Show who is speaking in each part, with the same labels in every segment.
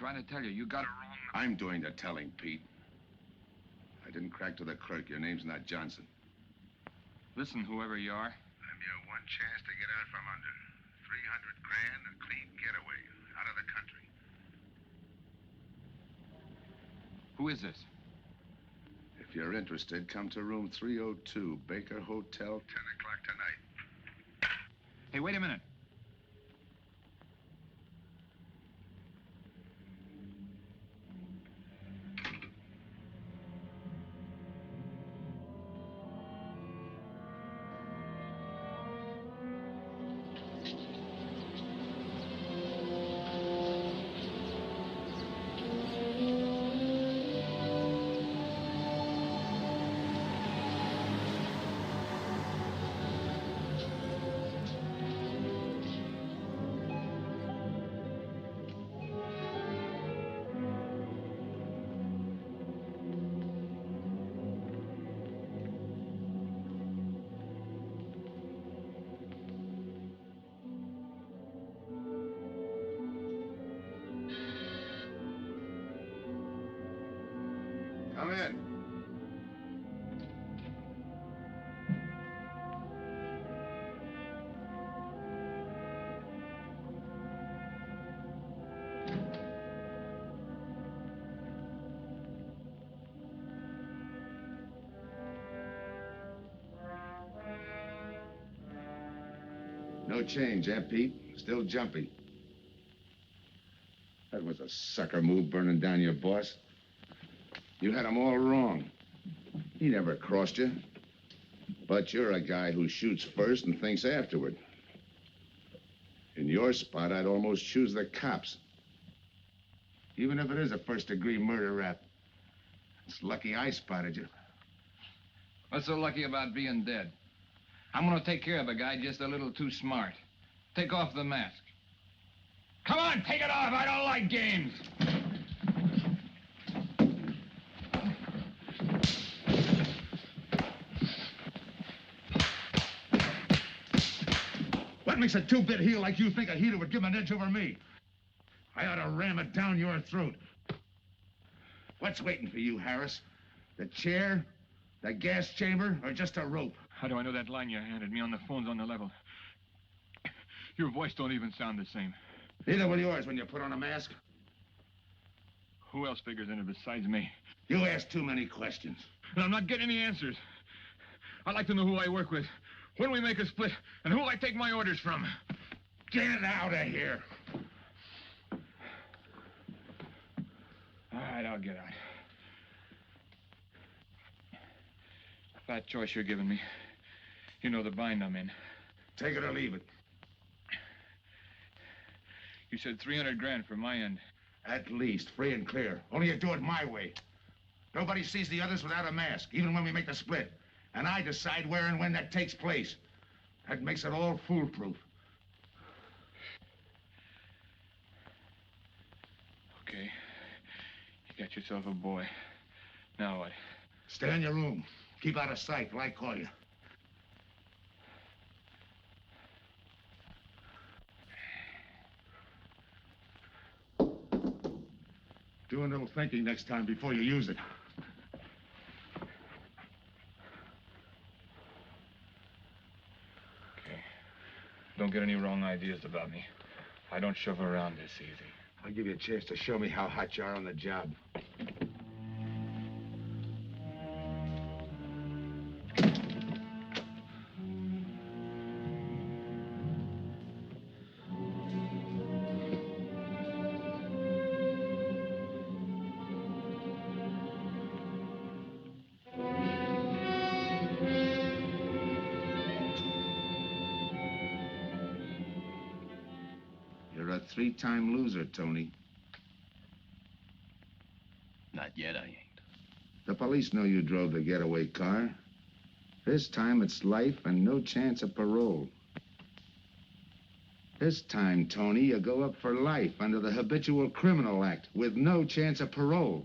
Speaker 1: trying to tell you. You got it wrong.
Speaker 2: I'm doing the telling, Pete. I didn't crack to the clerk. Your name's not Johnson.
Speaker 1: Listen, whoever you are.
Speaker 2: I'm your one chance to get out from under. 300 grand, a clean getaway, out of the country.
Speaker 1: Who is this?
Speaker 2: If you're interested, come to room 302, Baker Hotel, 10 o'clock tonight.
Speaker 1: Hey, wait a minute.
Speaker 2: Come in. No change, eh, Pete? Still jumpy. That was a sucker move, burning down your boss. You had him all wrong. He never crossed you. But you're a guy who shoots first and thinks afterward. In your spot, I'd almost choose the cops. Even if it is a first-degree murder rap. It's lucky I spotted you.
Speaker 1: What's so lucky about being dead? I'm gonna take care of a guy just a little too smart. Take off the mask. Come on, take it off. I don't like games.
Speaker 2: What makes a two-bit heel like you think a heater would give him an edge over me? I ought to ram it down your throat. What's waiting for you, Harris? The chair, the gas chamber, or just a rope?
Speaker 1: How do I know that line you handed me on the phone's on the level? Your voice don't even sound the same.
Speaker 2: Neither will yours when you put on a mask.
Speaker 1: Who else figures in it besides me?
Speaker 2: You ask too many questions.
Speaker 1: And I'm not getting any answers. I'd like to know who I work with, when we make a split, and who I take my orders from.
Speaker 2: Get out of here.
Speaker 1: All right, I'll get out. That choice you're giving me. You know the bind I'm in.
Speaker 2: Take it or leave it.
Speaker 1: You said 300 grand for my end.
Speaker 2: At least, free and clear. Only you do it my way. Nobody sees the others without a mask, even when we make the split. And I decide where and when that takes place. That makes it all foolproof.
Speaker 1: Okay. You got yourself a boy. Now what?
Speaker 2: Stay in your room. Keep out of sight till I call you. Do a little thinking next time before you use it.
Speaker 1: Okay. Don't get any wrong ideas about me. I don't shove around this easy.
Speaker 2: I'll give you a chance to show me how hot you are on the job. You're a three-time loser, Tony.
Speaker 3: Not yet, I ain't.
Speaker 2: The police know you drove the getaway car. This time it's life and no chance of parole. This time, Tony, you go up for life under the Habitual Criminal Act with no chance of parole.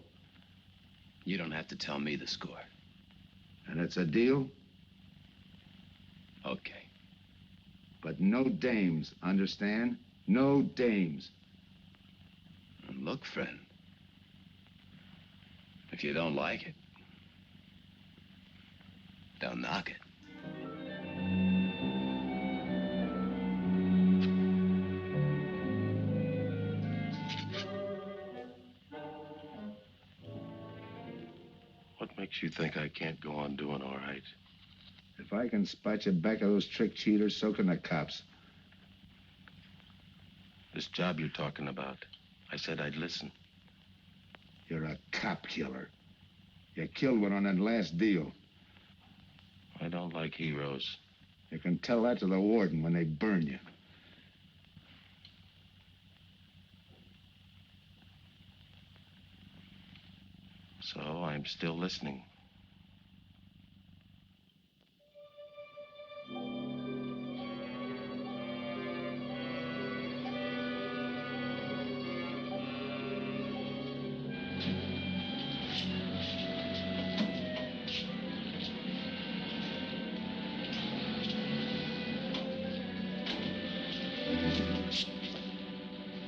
Speaker 3: You don't have to tell me the score.
Speaker 2: And it's a deal?
Speaker 3: Okay.
Speaker 2: But no dames, understand? No dames.
Speaker 3: Look, friend. If you don't like it, don't knock it.
Speaker 4: What makes you think I can't go on doing all right?
Speaker 2: If I can spot you back of those trick cheaters, so can the cops.
Speaker 4: This job you're talking about, I said I'd listen.
Speaker 2: You're a cop killer. You killed one on that last deal.
Speaker 4: I don't like heroes.
Speaker 2: You can tell that to the warden when they burn you.
Speaker 4: So I'm still listening.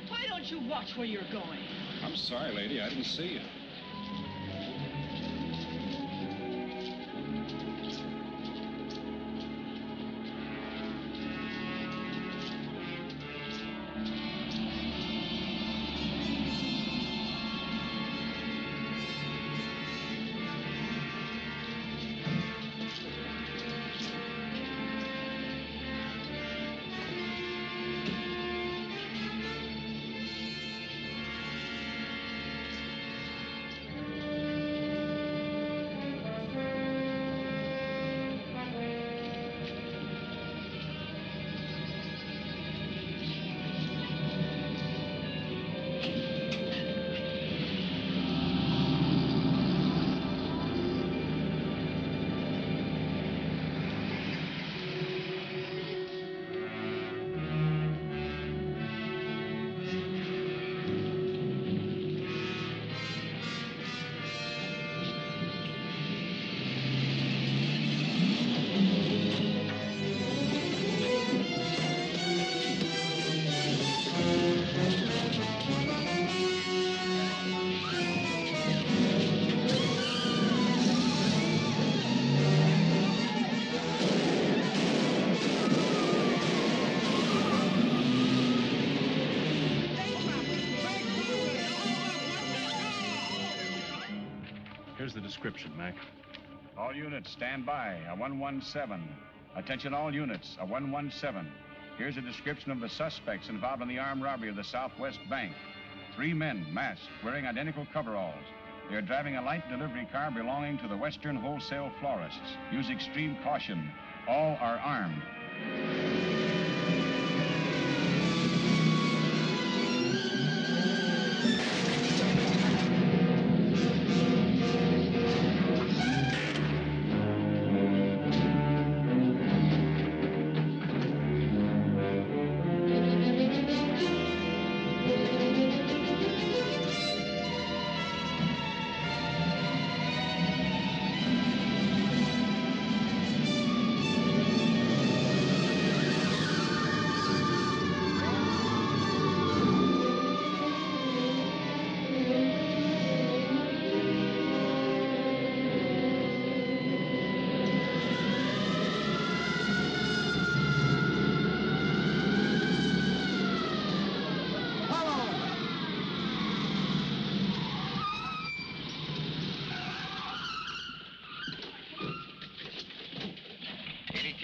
Speaker 5: Why don't you watch where you're going?
Speaker 6: I'm sorry, lady. I didn't see you. Here's the description, Mac.
Speaker 7: All units, stand by. A 117. Attention all units, a 117. Here's a description of the suspects involved in the armed robbery of the Southwest Bank. 3 men, masked, wearing identical coveralls. They're driving a light delivery car belonging to the Western Wholesale Florists. Use extreme caution. All are armed.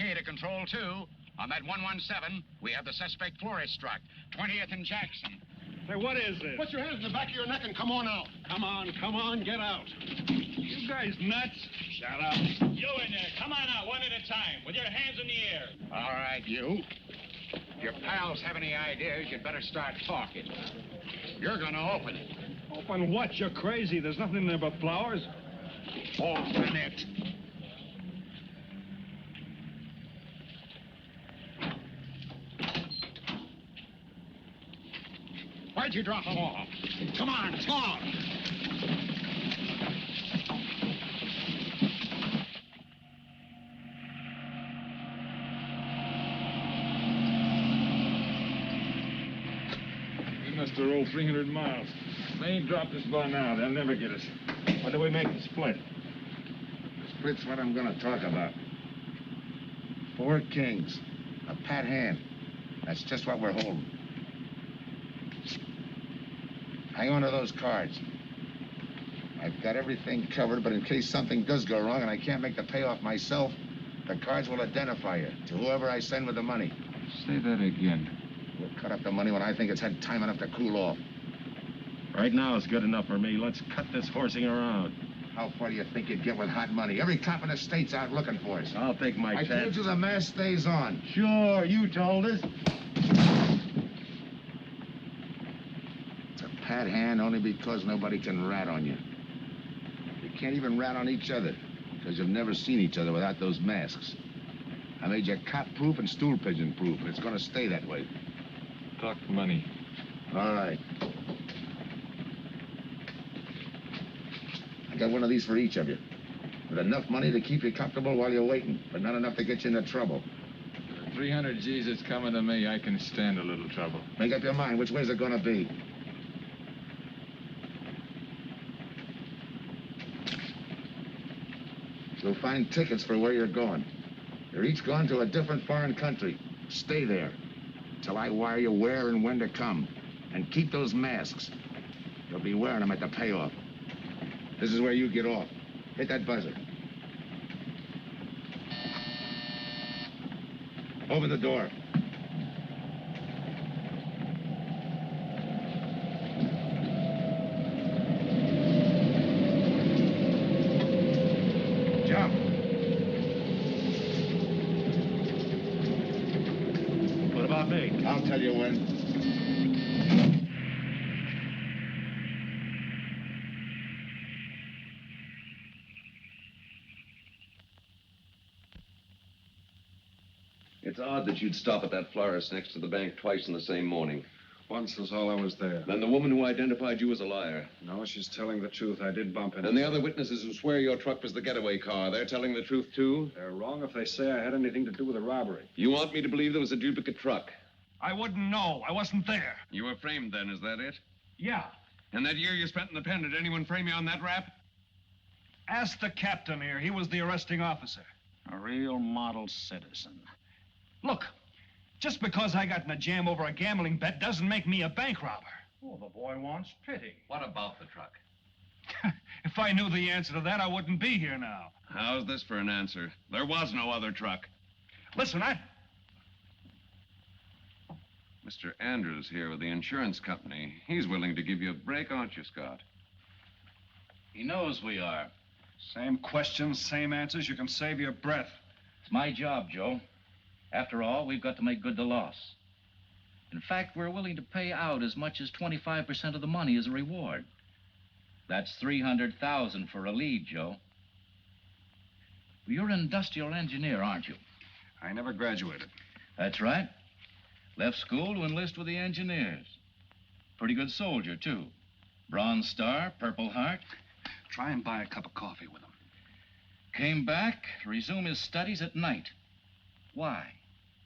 Speaker 8: To Control 2. On that 117, we have the suspect florist struck. 20th and Jackson.
Speaker 6: Hey, what is this?
Speaker 9: Put your hands in the back of your neck and come on out.
Speaker 6: Come on, get out. You guys nuts? Shut up.
Speaker 8: You in there. Come on out, one at a time, with your hands in the air. All right, you. If your pals have any ideas, you'd better start talking. You're gonna open it.
Speaker 6: Open what? You're crazy. There's nothing in there but flowers.
Speaker 8: Open it. Why'd you drop them off? Come on, talk.
Speaker 6: must have rolled 300 miles. If they ain't dropped us by now, they'll never get us. What do we make the split?
Speaker 2: Split's what I'm gonna talk about. 4 kings. A pat hand. That's just what we're holding. Hang on to those cards. I've got everything covered, but in case something does go wrong and I can't make the payoff myself, the cards will identify you to whoever I send with the money.
Speaker 6: Say that again.
Speaker 2: We'll cut up the money when I think it's had time enough to cool off.
Speaker 4: Right now is good enough for me. Let's cut this horsing around.
Speaker 2: How far do you think you'd get with hot money? Every cop in the state's out looking for us.
Speaker 4: I'll take my
Speaker 2: I
Speaker 4: chance.
Speaker 2: told you the mask stays on.
Speaker 4: Sure, you told us.
Speaker 2: It's a pat hand only because nobody can rat on you. You can't even rat on each other because you've never seen each other without those masks. I made you cop-proof and stool pigeon-proof, and it's going to stay that way.
Speaker 6: Talk money.
Speaker 2: All right. I got one of these for each of you. With enough money to keep you comfortable while you're waiting, but not enough to get you into trouble.
Speaker 1: 300 G's that's coming to me, I can stand a little trouble.
Speaker 2: Make up your mind. Which way's it going to be? You'll find tickets for where you're going. You're each going to a different foreign country. Stay there till I wire you where and when to come. And keep those masks. You'll be wearing them at the payoff. This is where you get off. Hit that buzzer. Open the door. Jump.
Speaker 4: What about me?
Speaker 2: I'll tell you when.
Speaker 3: It's odd that you'd stop at that florist next to the bank twice in the same morning.
Speaker 6: Once was all I was there.
Speaker 3: Then the woman who identified you as a liar.
Speaker 6: No, she's telling the truth. I did bump into
Speaker 3: And the other witnesses who swear your truck was the getaway car, they're telling the truth, too?
Speaker 6: They're wrong if they say I had anything to do with the robbery.
Speaker 3: You want me to believe there was a duplicate truck?
Speaker 8: I wouldn't know. I wasn't there.
Speaker 3: You were framed then, is that it?
Speaker 8: Yeah.
Speaker 3: And that year you spent in the pen, did anyone frame you on that rap?
Speaker 8: Ask the captain here. He was the arresting officer.
Speaker 7: A real model citizen.
Speaker 8: Look, just because I got in a jam over a gambling bet doesn't make me a bank robber.
Speaker 7: Oh, the boy wants pity.
Speaker 3: What about the truck?
Speaker 8: If I knew the answer to that, I wouldn't be here now.
Speaker 3: How's this for an answer? There was no other truck.
Speaker 8: Listen,
Speaker 3: Mr. Andrews here with the insurance company. He's willing to give you a break, aren't you, Scott?
Speaker 10: He knows we are.
Speaker 8: Same questions, same answers. You can save your breath.
Speaker 10: It's my job, Joe. After all, we've got to make good the loss. In fact, we're willing to pay out as much as 25% of the money as a reward. That's $300,000 for a lead, Joe. You're an industrial engineer, aren't you?
Speaker 8: I never graduated.
Speaker 10: That's right. Left school to enlist with the engineers. Pretty good soldier, too. Bronze Star, Purple Heart.
Speaker 8: Try and buy a cup of coffee with him.
Speaker 10: Came back to resume his studies at night. Why?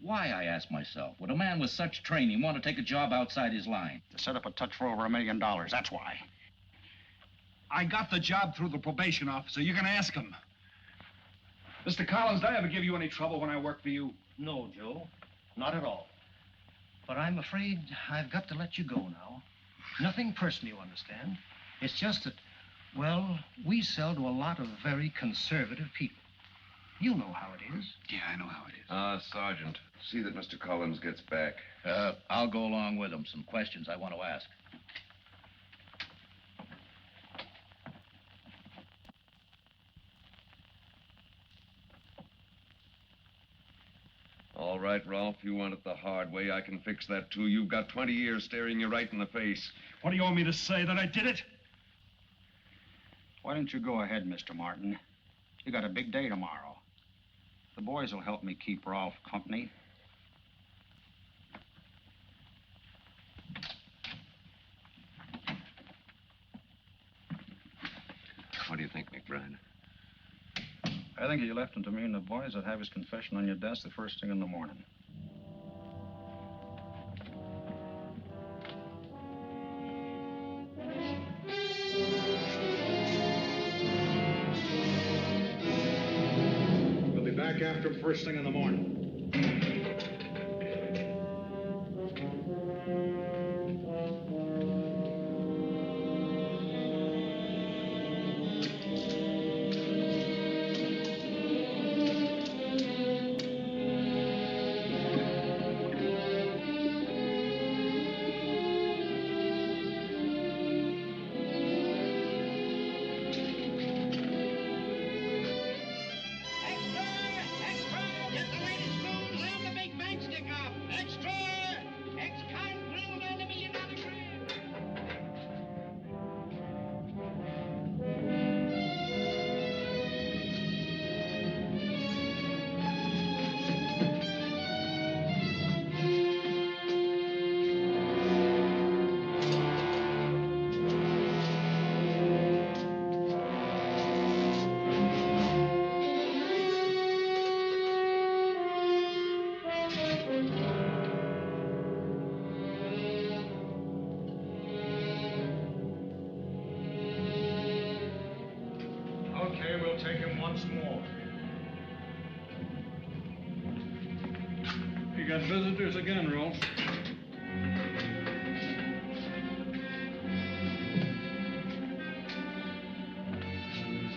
Speaker 10: Why, I ask myself, would a man with such training want to take a job outside his line?
Speaker 7: To set up a touch for over $1 million, that's why.
Speaker 8: I got the job through the probation officer. You can ask him. Mr. Collins, did I ever give you any trouble when I worked for you?
Speaker 11: No, Joe. Not at all. But I'm afraid I've got to let you go now. Nothing personal, you understand. It's just that, well, we sell to a lot of very conservative people. You know how it is.
Speaker 8: Yeah, I know how it is.
Speaker 3: Sergeant, see that Mr. Collins gets back.
Speaker 10: I'll go along with him. Some questions I want to ask.
Speaker 3: All right, Ralph, you want it the hard way. I can fix that, too. You've got 20 years staring you right in the face.
Speaker 8: What do you want me to say, that I did it?
Speaker 7: Why don't you go ahead, Mr. Martin? You got a big day tomorrow. The boys will help me keep Rolf company.
Speaker 3: What do you think, McBride?
Speaker 7: I think you left him to me and the boys would have his confession on your desk the first thing in the morning.
Speaker 8: Look after him first thing in the morning. Okay, we'll take him once more. You got visitors again, Rolf.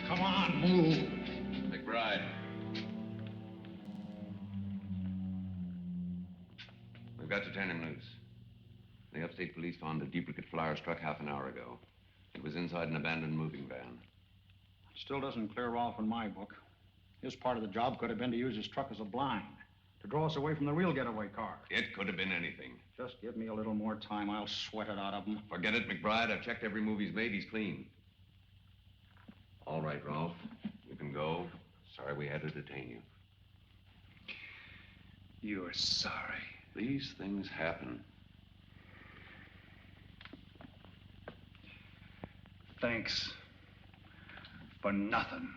Speaker 8: Come on, move.
Speaker 3: McBride. We've got to turn him loose. The upstate police found a duplicate flyer struck half an hour ago. It was inside an abandoned moving van.
Speaker 8: Still doesn't clear Rolf in my book. His part of the job could have been to use his truck as a blind, to draw us away from the real getaway car.
Speaker 3: It could have been anything.
Speaker 8: Just give me a little more time. I'll sweat it out of him.
Speaker 3: Forget it, McBride. I've checked every move he's made. He's clean. All right, Ralph. You can go. Sorry we had to detain you.
Speaker 8: You're sorry.
Speaker 3: These things happen.
Speaker 8: Thanks for nothing.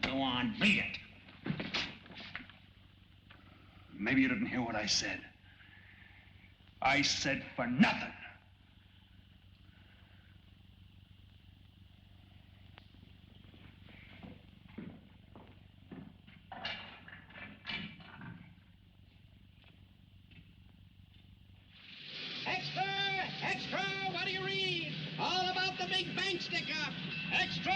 Speaker 8: Go on, beat it. Maybe you didn't hear what I said. I said for nothing.
Speaker 12: Extra! Extra! What do you read? All about the big bank stick-up. Extra!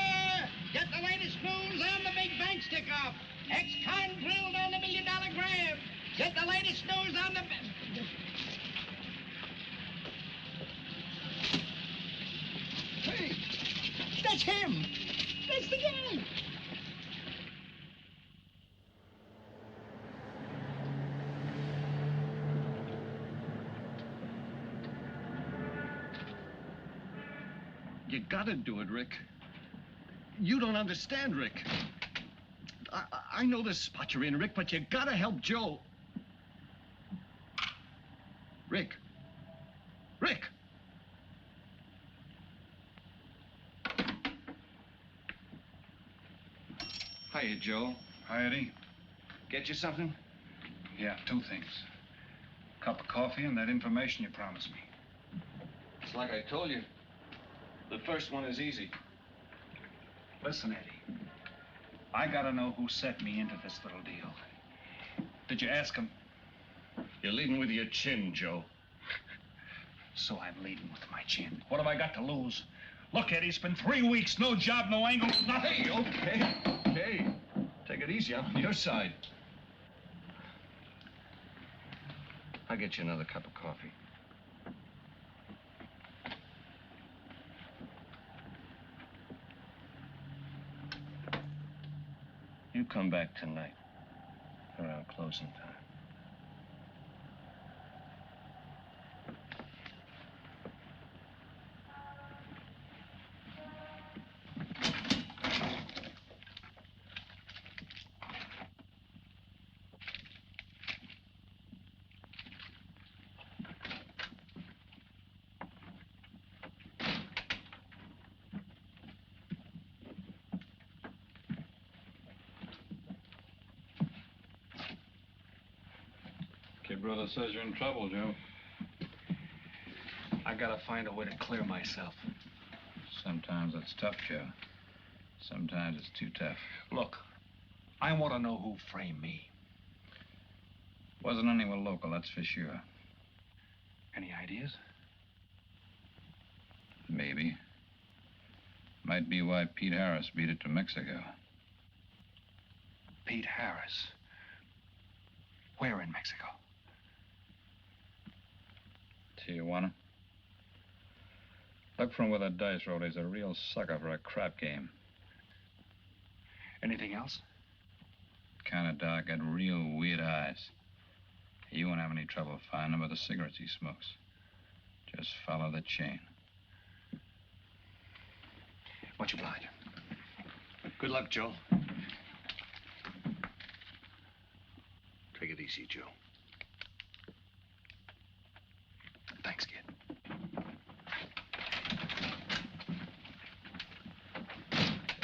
Speaker 12: Get the latest news on the big bank stick-up. Ex-con drilled on the $1 million grab. Get the latest news on the... Hey, that's him. That's the guy.
Speaker 13: You gotta do it, Rick. You don't understand, Rick. I know this spot you're in, Rick, but you gotta help Joe. Rick. Rick!
Speaker 6: Hiya, Joe.
Speaker 7: Hi, Eddie.
Speaker 6: Get you something?
Speaker 7: Yeah, two things. Cup of coffee and that information you promised me.
Speaker 6: It's like I told you. The first one is easy.
Speaker 7: Listen, Eddie. I gotta know who set me into this little deal. Did you ask him?
Speaker 13: You're leading with your chin, Joe.
Speaker 7: So I'm leading with my chin. What have I got to lose? Look, Eddie, it's been 3 weeks. No job, no angle, nothing.
Speaker 13: Hey, okay. Take it easy. I'm on your side. I'll get you another cup of coffee. You come back tonight, around closing time.
Speaker 6: Kid brother says you're in trouble, Joe.
Speaker 13: I gotta find a way to clear myself.
Speaker 10: Sometimes it's tough, Joe. Sometimes it's too tough.
Speaker 13: Look,
Speaker 14: I want to know who framed me.
Speaker 10: Wasn't anyone local, that's for sure.
Speaker 14: Any ideas?
Speaker 10: Maybe. Might be why Pete Harris beat it to Mexico.
Speaker 14: Pete Harris. Where in Mexico?
Speaker 10: Tijuana. Look from where the dice rolled. He's a real sucker for a crap game.
Speaker 14: Anything else?
Speaker 10: Kind of dark, got real weird eyes. You won't have any trouble finding him by the cigarettes he smokes. Just follow the chain.
Speaker 14: Much obliged.
Speaker 13: Good luck, Joe. Take it easy, Joe.
Speaker 14: Thanks, kid.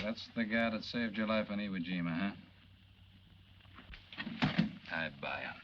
Speaker 10: That's the guy that saved your life in Iwo Jima, huh? I buy him.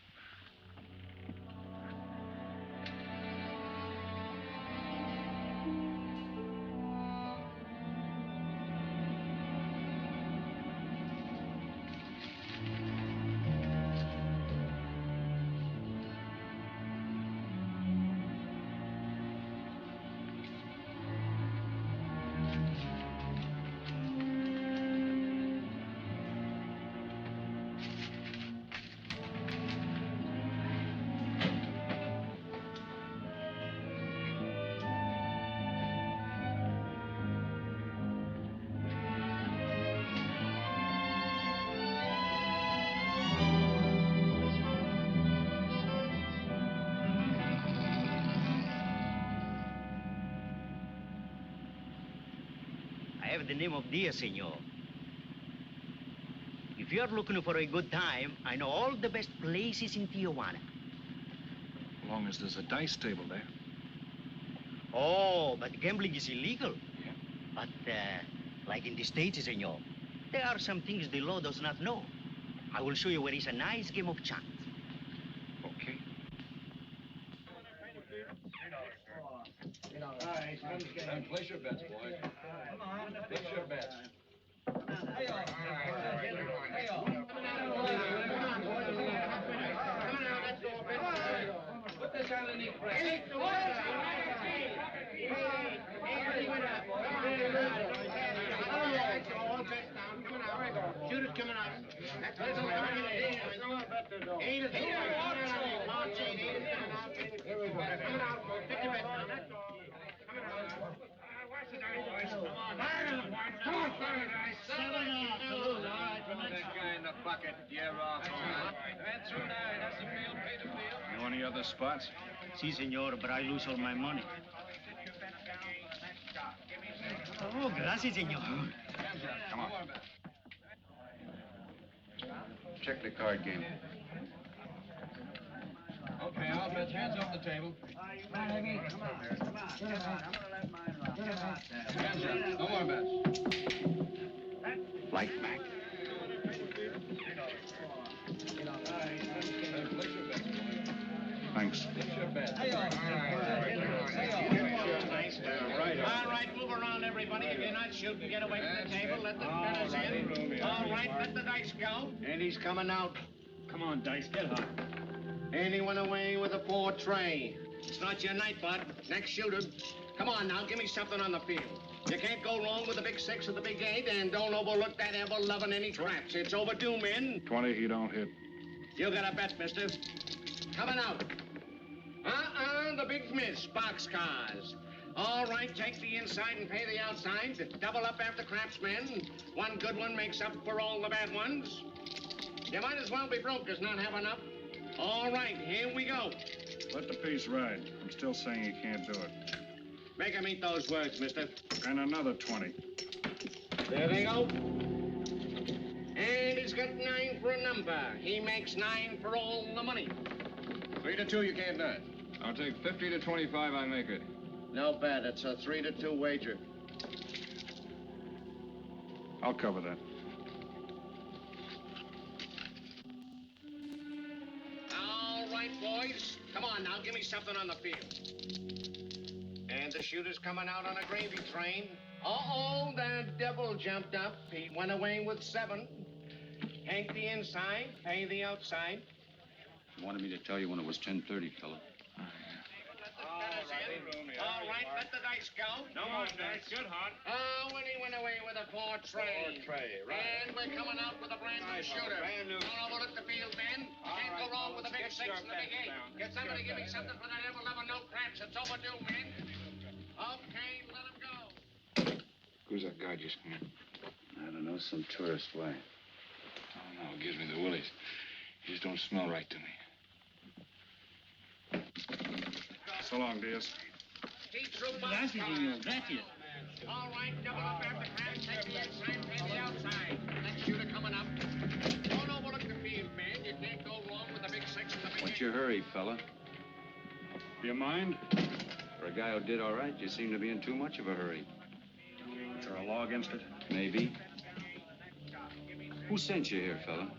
Speaker 15: I have the name of Diaz, senor. If you're looking for a good time, I know all the best places in Tijuana.
Speaker 14: As long as there's a dice table there.
Speaker 15: Oh, but gambling is illegal. Yeah. But, like in the States, senor, there are some things the law does not know. I will show you where is a nice game of chance.
Speaker 14: Okay.
Speaker 1: Place your bets, boys. Come on. Place your bets. Put this underneath.
Speaker 12: Shoot it coming out.
Speaker 10: Know any other spots?
Speaker 15: Si, senor, but I lose all my money. Oh, gracias, senor.
Speaker 10: Come on.
Speaker 3: Check the card game.
Speaker 1: Okay, I'll bet hands off the table. Hands up. No more bets.
Speaker 3: Light back.
Speaker 2: Thanks.
Speaker 12: All right, move around, everybody. If you're not shooting, get away from the table. Let the fellas in. All right, let the dice go.
Speaker 13: And he's coming out.
Speaker 6: Come on, Dice, get hot.
Speaker 12: And he went away with a 4 tray. It's not your night, bud. Next shooter. Come on now, give me something on the field. You can't go wrong with the big 6 or the big 8, and don't overlook that ever-loving any traps. It's overdue, men.
Speaker 6: 20, he don't hit.
Speaker 12: You got a bet, mister. Coming out. The big miss, boxcars. All right, take the inside and pay the outside. Double up after craftsmen. One good one makes up for all the bad ones. You might as well be broke as not have enough. All right, here we go.
Speaker 6: Let the piece ride. I'm still saying he can't do it.
Speaker 12: Make him eat those words, mister.
Speaker 6: And another 20.
Speaker 12: There they go. And he's got 9 for a number. He makes 9 for all the money.
Speaker 1: 3 to 2, you can't do it. I'll take 50 to 25, I make it.
Speaker 12: No bet. It's a 3 to 2 wager.
Speaker 6: I'll cover that.
Speaker 12: All right, boys. Come on now, give me something on the field. And the shooter's coming out on a gravy train. Uh-oh, the devil jumped up. He went away with 7. Paint the inside, paint the outside.
Speaker 7: You wanted me to tell you when it was 10:30, fella.
Speaker 12: All right, let the dice go.
Speaker 8: No more dice. Good, Hart.
Speaker 12: Winnie went away with a 4-tray.
Speaker 8: 4-tray, right.
Speaker 12: And we're coming out with a brand new shooter.
Speaker 8: Brand new.
Speaker 12: Don't overlook the field, men. Can't go wrong with a big 6 and the big 8. Get somebody give me something for that ever no craps. It's overdue, men. Okay, let him go.
Speaker 1: Who's that guy just come in?
Speaker 7: I don't know, some tourist. Why?
Speaker 1: Oh, no, it gives me the willies. He just don't smell right to me.
Speaker 6: So long, Diaz.
Speaker 12: Keep through
Speaker 11: Gracias, señor. Gracias.
Speaker 12: All right, double up after crash. Take the inside, take the outside. Next shooter coming up. Don't overlook the field, man. You can't go wrong with the big 6 and the big 8.
Speaker 7: What's your hurry, fella?
Speaker 6: You mind?
Speaker 7: For a guy who did all right, you seem to be in too much of a hurry.
Speaker 6: Is there a law against it?
Speaker 7: Maybe. Who sent you here, fella?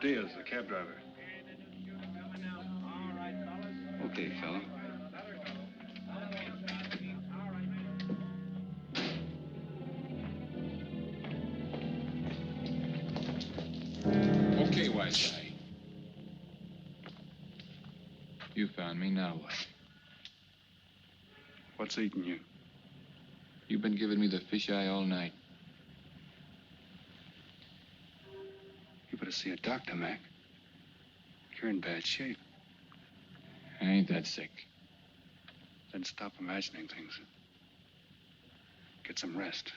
Speaker 6: Diaz, the cab driver.
Speaker 7: Okay, fella.
Speaker 1: Okay, wise guy. You found me, now what?
Speaker 6: What's eating you?
Speaker 1: You've been giving me the fisheye all night.
Speaker 6: You better see a doctor, Mac. You're in bad shape.
Speaker 1: I ain't that sick.
Speaker 6: Then stop imagining things. Get some rest.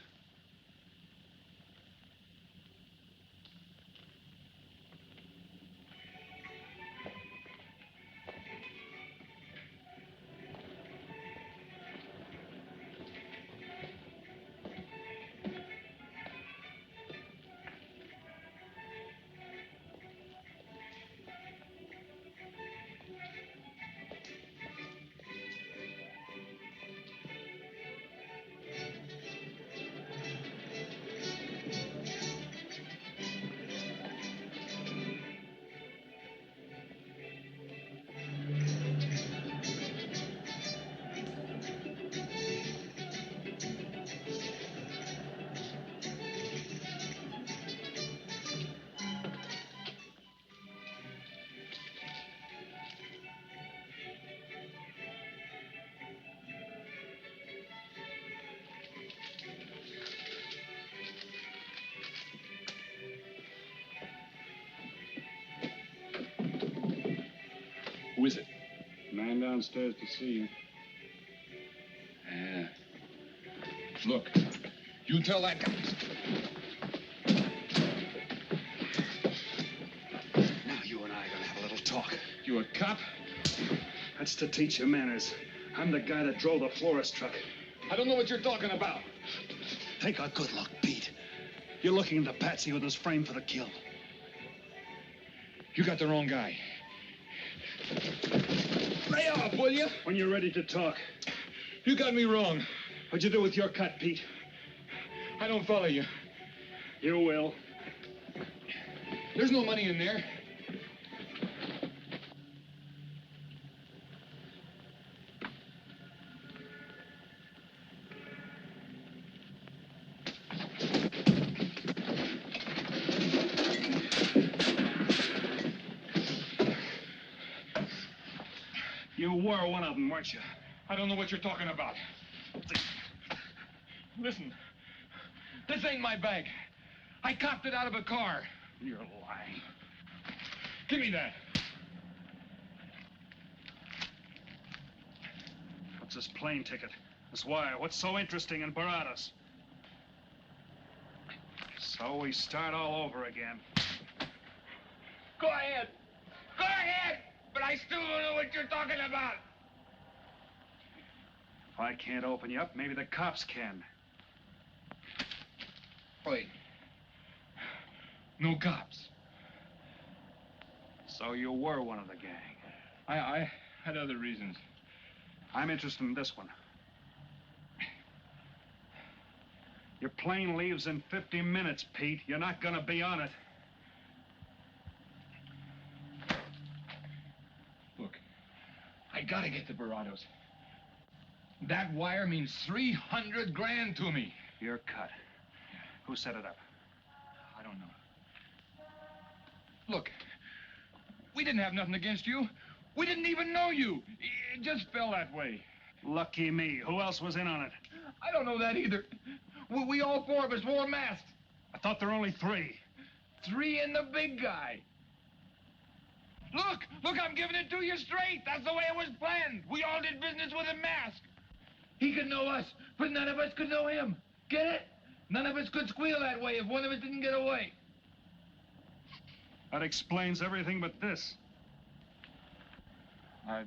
Speaker 1: Who is it?
Speaker 6: Man downstairs to see you.
Speaker 1: Yeah. Look, you tell that guy.
Speaker 6: Now you and I are gonna have a little talk.
Speaker 1: You a cop?
Speaker 6: That's to teach you manners. I'm the guy that drove the florist truck.
Speaker 1: I don't know what you're talking about.
Speaker 6: Take a good look, Pete. You're looking into Patsy with his frame for the kill.
Speaker 1: You got the wrong guy. Lay off, will you?
Speaker 6: When you're ready to talk.
Speaker 1: You got me wrong.
Speaker 6: What'd you do with your cut, Pete?
Speaker 1: I don't follow you.
Speaker 6: You will.
Speaker 1: There's no money in there.
Speaker 6: You were one of them, weren't you?
Speaker 1: I don't know what you're talking about. Listen, this ain't my bag. I copped it out of a car.
Speaker 6: You're lying.
Speaker 1: Give me that.
Speaker 6: What's this plane ticket? This wire? What's so interesting in Baradas? So we start all over again.
Speaker 1: Go ahead. Go ahead. But I still don't know what you're talking about.
Speaker 6: If I can't open you up, maybe the cops can.
Speaker 1: Wait. No cops.
Speaker 6: So you were one of the gang.
Speaker 1: I had other reasons.
Speaker 6: I'm interested in this one. Your plane leaves in 50 minutes, Pete. You're not gonna be on it.
Speaker 1: Look, I gotta get to Barados. That wire means 300 grand to me.
Speaker 6: You're cut. Who set it up?
Speaker 1: I don't know. Look, we didn't have nothing against you. We didn't even know you. It just fell that way.
Speaker 6: Lucky me. Who else was in on it?
Speaker 1: I don't know that either. We all four of us wore masks.
Speaker 6: I thought there were only 3.
Speaker 1: 3 and the big guy. Look, I'm giving it to you straight. That's the way it was planned. We all did business with a mask. He could know us, but none of us could know him. Get it? None of us could squeal that way if one of us didn't get away.
Speaker 6: That explains everything but this.
Speaker 1: I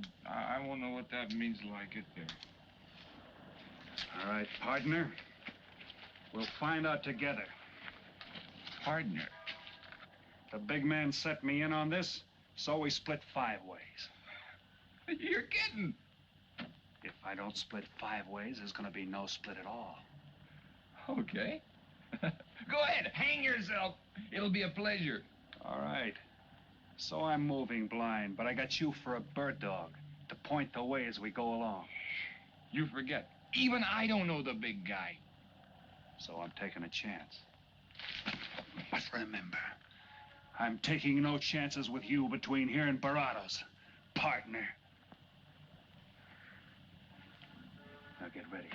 Speaker 1: won't know what that means till I get there.
Speaker 6: All right, partner. We'll find out together.
Speaker 1: Partner?
Speaker 6: The big man set me in on this, so we split 5 ways.
Speaker 1: You're kidding.
Speaker 6: If I don't split 5 ways, there's gonna be no split at all.
Speaker 1: Okay. Go ahead, hang yourself. It'll be a pleasure.
Speaker 6: All right. So I'm moving blind, but I got you for a bird dog to point the way as we go along.
Speaker 1: You forget. Even I don't know the big guy.
Speaker 6: So I'm taking a chance. But remember, I'm taking no chances with you between here and Barados, partner. Now get ready.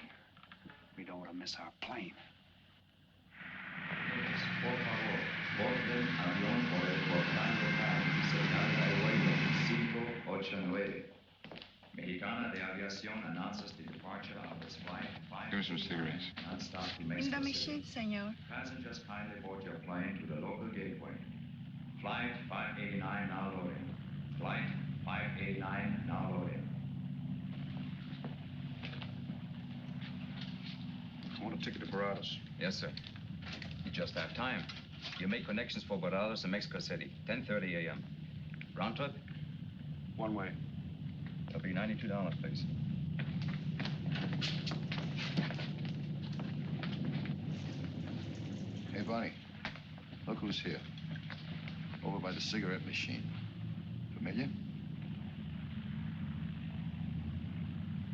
Speaker 6: We don't want to miss our plane.
Speaker 16: Por favor, borden avión por el portal local, señal de aeropuerto 589. Mexicana de Aviación announces the departure of its flight 5.
Speaker 1: Give me some cigarettes.
Speaker 16: Non-stop to
Speaker 5: In
Speaker 16: Mexico
Speaker 5: the
Speaker 16: City.
Speaker 5: machine, senor.
Speaker 16: Passengers kindly board your plane to the local gateway. Flight 589 now loading. Flight 589 now loading.
Speaker 17: I want a ticket to Barados.
Speaker 18: Yes, sir. You just have time. You make connections for Barados and Mexico City, 10:30 a.m. Round trip?
Speaker 17: One way.
Speaker 18: It'll be $92, please.
Speaker 17: Hey, Bonnie, look who's here. Over by the cigarette machine. Familiar?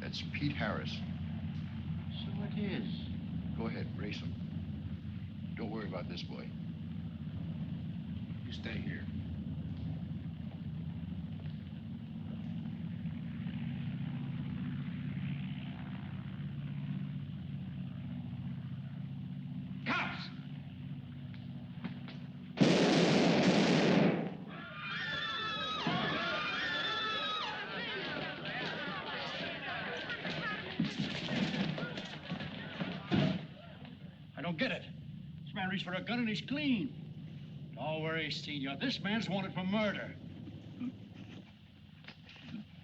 Speaker 17: That's Pete Harris.
Speaker 15: So it is.
Speaker 17: Go ahead, race him. Don't worry about this boy. You stay here.
Speaker 1: Cops!
Speaker 11: I don't get it. This man reached for a gun and he's clean. Don't worry, Senor. This man's wanted for murder.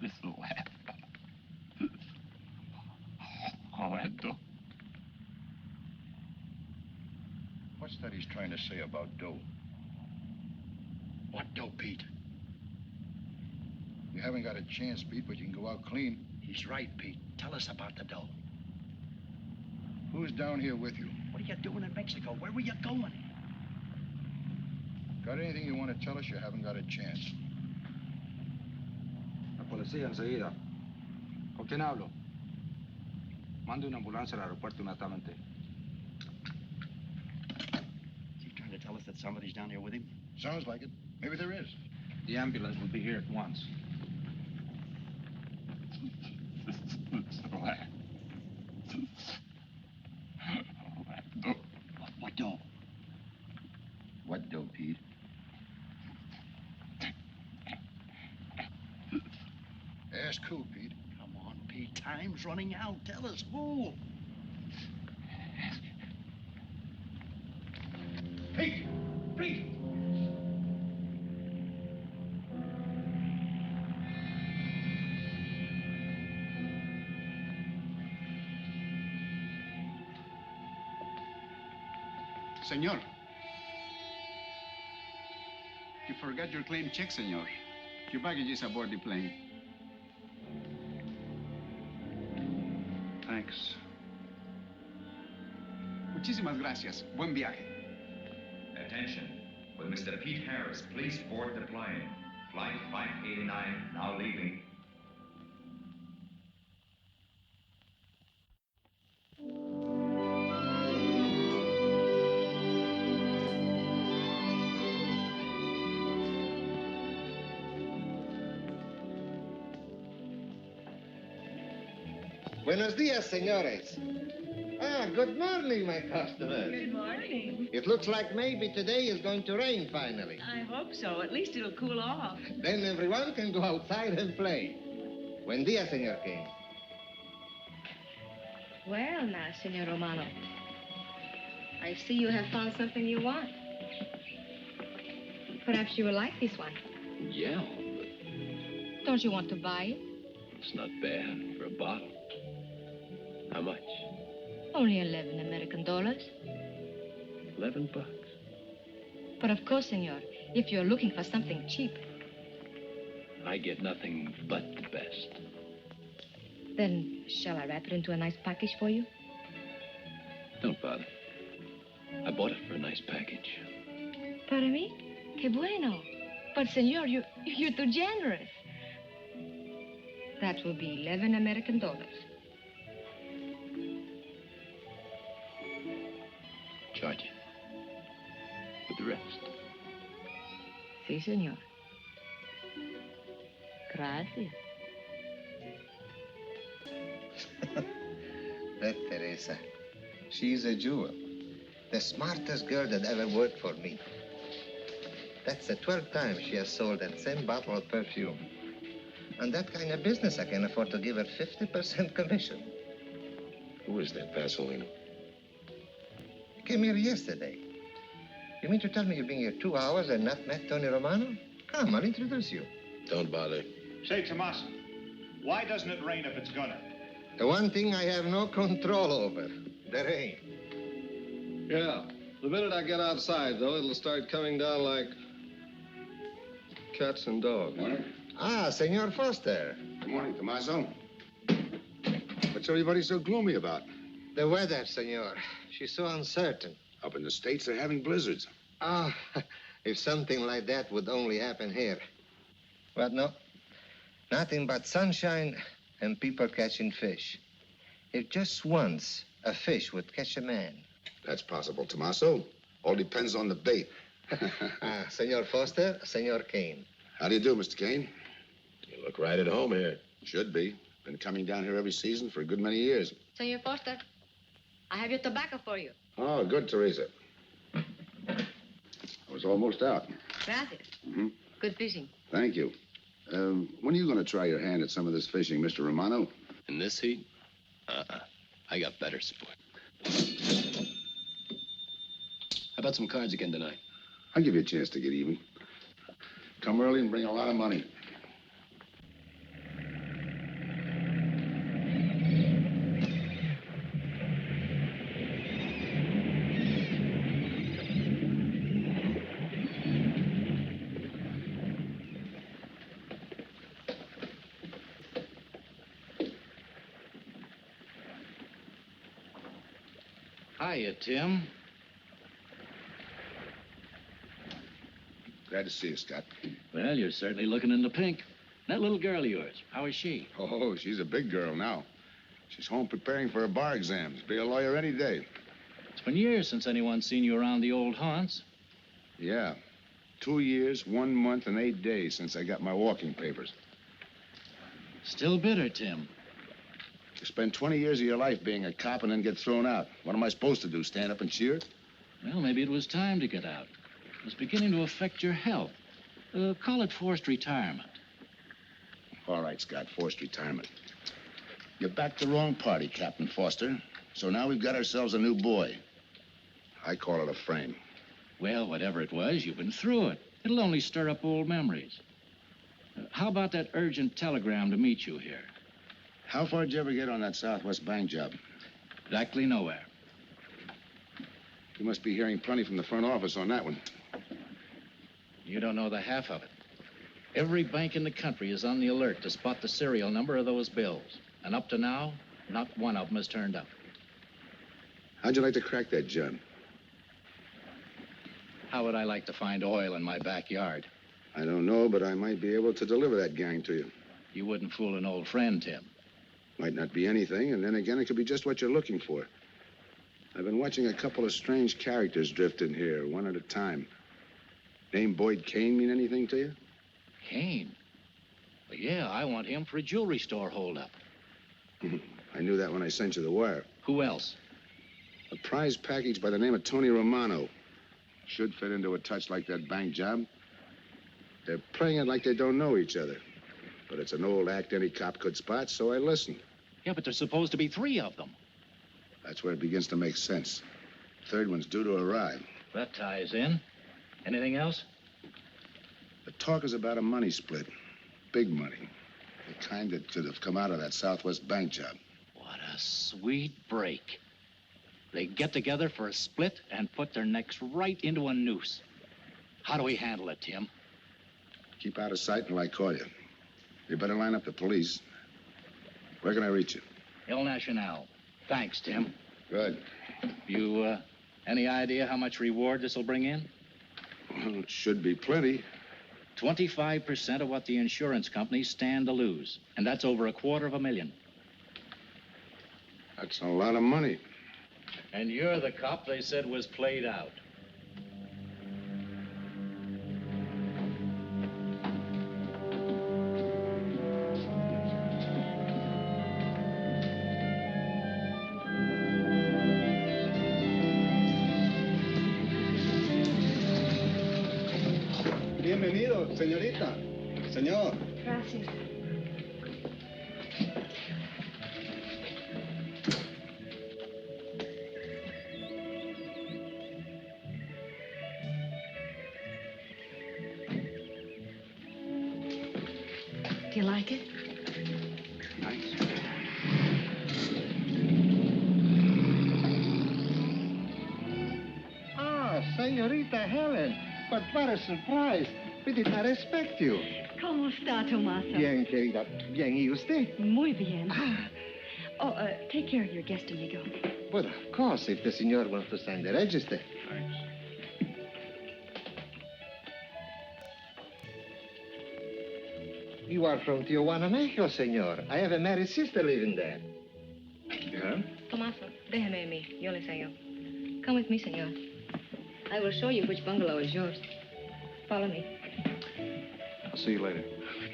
Speaker 1: This laugh. All that dough.
Speaker 17: What's that he's trying to say about dough?
Speaker 11: What dough, Pete?
Speaker 17: You haven't got a chance, Pete, but you can go out clean.
Speaker 11: He's right, Pete. Tell us about the dough.
Speaker 17: Who's down here with you?
Speaker 11: What are you doing in Mexico? Where were you going?
Speaker 17: Got anything you want to tell us? You haven't got a chance.
Speaker 19: La policía enseguida. ¿Con quién hablo? Mande una ambulancia al aeropuerto inmediatamente.
Speaker 11: Is he trying to tell us that somebody's down here with him?
Speaker 17: Sounds like it. Maybe there is.
Speaker 19: The ambulance will be here at once.
Speaker 11: What dough?
Speaker 17: What dough, Pete? Ask who, Pete?
Speaker 11: Come on, Pete. Time's running out. Tell us who.
Speaker 1: Pete! Pete!
Speaker 20: Senor. You forgot your claim check, senor. Your baggage is aboard the plane.
Speaker 6: Thanks.
Speaker 20: Muchísimas gracias. Buen viaje.
Speaker 16: Attention. Will Mr. Pete Harris please board the plane? Flight 589 now leaving.
Speaker 21: Buenos dias, senores. Ah, good morning, my customers.
Speaker 5: Good morning.
Speaker 21: It looks like maybe today is going to rain finally.
Speaker 5: I hope so. At least it'll cool off.
Speaker 21: Then everyone can go outside and play. Buen dia, Senor King.
Speaker 22: Well, now, Senor Romano, I see you have found something you want. Perhaps you will like this one.
Speaker 23: Yeah,
Speaker 22: Don't you want to buy it?
Speaker 23: it's not bad for a bottle. How much?
Speaker 22: Only 11 American dollars.
Speaker 23: $11.
Speaker 22: But of course, senor, if you're looking for something cheap,
Speaker 23: I get nothing but the best.
Speaker 22: then shall I wrap it into a nice package for you?
Speaker 23: Don't bother. I bought it for a nice package.
Speaker 22: Para mí? Que bueno. But, senor, you're too generous. That will be 11 American dollars.
Speaker 23: Charge it. With the rest.
Speaker 22: Si, senor. Gracias.
Speaker 21: That Teresa, she's a jewel. The smartest girl that ever worked for me. That's the 12th time she has sold that same bottle of perfume. On that kind of business, I can afford to give her 50% commission.
Speaker 4: Who is that Vaseline?
Speaker 21: Came here yesterday. You mean to tell me you've been here 2 hours and not met Tony Romano? Come, I'll introduce you.
Speaker 4: Don't bother.
Speaker 6: Say, Tomas, why doesn't it rain if it's gonna?
Speaker 21: The one thing I have no control over, the rain.
Speaker 13: Yeah. The minute I get outside, though, it'll start coming down like cats and dogs.
Speaker 21: Ah, Senor Foster.
Speaker 2: Good morning, Tommaso. What's everybody so gloomy about?
Speaker 21: The weather, senor. She's so uncertain.
Speaker 2: Up in the States, they're having blizzards.
Speaker 21: Ah, if something like that would only happen here. But no, nothing but sunshine and people catching fish. If just once a fish would catch a man.
Speaker 2: That's possible, Tommaso. All depends on the bait.
Speaker 21: Ah, Senor Foster, Senor Kane.
Speaker 2: How do you do, Mr. Kane?
Speaker 4: You look right at home here.
Speaker 2: Should be. Been coming down here every season for a good many years.
Speaker 22: Senor Foster, I have your tobacco for you.
Speaker 2: Oh, good, Teresa. I was almost out.
Speaker 22: Gracias.
Speaker 2: Mm-hmm.
Speaker 22: Good fishing.
Speaker 2: Thank you. When are you going to try your hand at some of this fishing, Mr. Romano?
Speaker 23: In this heat? I got better sport. How about some cards again tonight?
Speaker 2: I'll give you a chance to get even. Come early and bring a lot of money.
Speaker 10: Hiya, Tim.
Speaker 2: Glad to see you, Scott.
Speaker 10: Well, you're certainly looking in the pink. That little girl of yours, how is she?
Speaker 2: Oh, she's a big girl now. She's home preparing for her bar exams. Be a lawyer any day.
Speaker 10: It's been years since anyone's seen you around the old haunts.
Speaker 2: Yeah. 2 years, 1 month, and 8 days since I got my walking papers.
Speaker 10: Still bitter, Tim.
Speaker 2: You spend 20 years of your life being a cop and then get thrown out. What am I supposed to do, stand up and cheer?
Speaker 10: Well, maybe it was time to get out. It was beginning to affect your health. Call it forced retirement.
Speaker 2: All right, Scott, forced retirement. You backed the wrong party, Captain Foster. So now we've got ourselves a new boy. I call it a frame.
Speaker 10: Well, whatever it was, you've been through it. It'll only stir up old memories. How about that urgent telegram to meet you here?
Speaker 2: How far did you ever get on that Southwest Bank job?
Speaker 10: Exactly nowhere.
Speaker 2: You must be hearing plenty from the front office on that one.
Speaker 10: You don't know the half of it. Every bank in the country is on the alert to spot the serial number of those bills. And up to now, not one of them has turned up.
Speaker 2: How'd you like to crack that job?
Speaker 10: How would I like to find oil in my backyard?
Speaker 2: I don't know, but I might be able to deliver that gang to you.
Speaker 10: You wouldn't fool an old friend, Tim.
Speaker 2: Might not be anything, and then again, it could be just what you're looking for. I've been watching a couple of strange characters drift in here, one at a time. Name Boyd Kane mean anything to you?
Speaker 10: Kane? Well, yeah, I want him for a jewelry store holdup.
Speaker 2: I knew that when I sent you the wire.
Speaker 23: Who else?
Speaker 2: A prize package by the name of Tony Romano. Should fit into a touch like that bank job. They're playing it like they don't know each other. But it's an old act any cop could spot, so I listened.
Speaker 23: Yeah, but there's supposed to be 3 of them.
Speaker 2: That's where it begins to make sense. Third one's due to arrive.
Speaker 23: That ties in. Anything else?
Speaker 2: The talk is about a money split. Big money. The kind that could have come out of that Southwest bank job.
Speaker 23: What a sweet break. They get together for a split and put their necks right into a noose. How do we handle it, Tim?
Speaker 2: Keep out of sight until I call you. You better line up the police. Where can I reach you?
Speaker 23: El Nacional. Thanks, Tim.
Speaker 2: Good.
Speaker 23: You, any idea how much reward this will bring in?
Speaker 2: Well, it should be plenty.
Speaker 23: 25% of what the insurance companies stand to lose. And that's over $250,000.
Speaker 2: That's a lot of money.
Speaker 23: And you're the cop they said was played out.
Speaker 20: Bienvenido, señorita. Señor.
Speaker 22: Gracias. Do you like it?
Speaker 20: Nice.
Speaker 11: Ah, Señorita Helen. But what a surprise. We did not expect you.
Speaker 5: ¿Cómo está, Tomaso?
Speaker 11: Bien, querida. Bien, ¿y usted?
Speaker 5: Muy bien. Oh, take care of your guest, amigo.
Speaker 11: Well, of course, if the senor wants to sign the register.
Speaker 20: Thanks.
Speaker 11: You are from Tijuana, Mexico, senor. I have a married sister living there.
Speaker 20: Yeah?
Speaker 22: Tomaso, déjeme a mí. Yo le enseño. Come with me, senor. I will show you which bungalow is yours. Follow me.
Speaker 20: I'll see you later.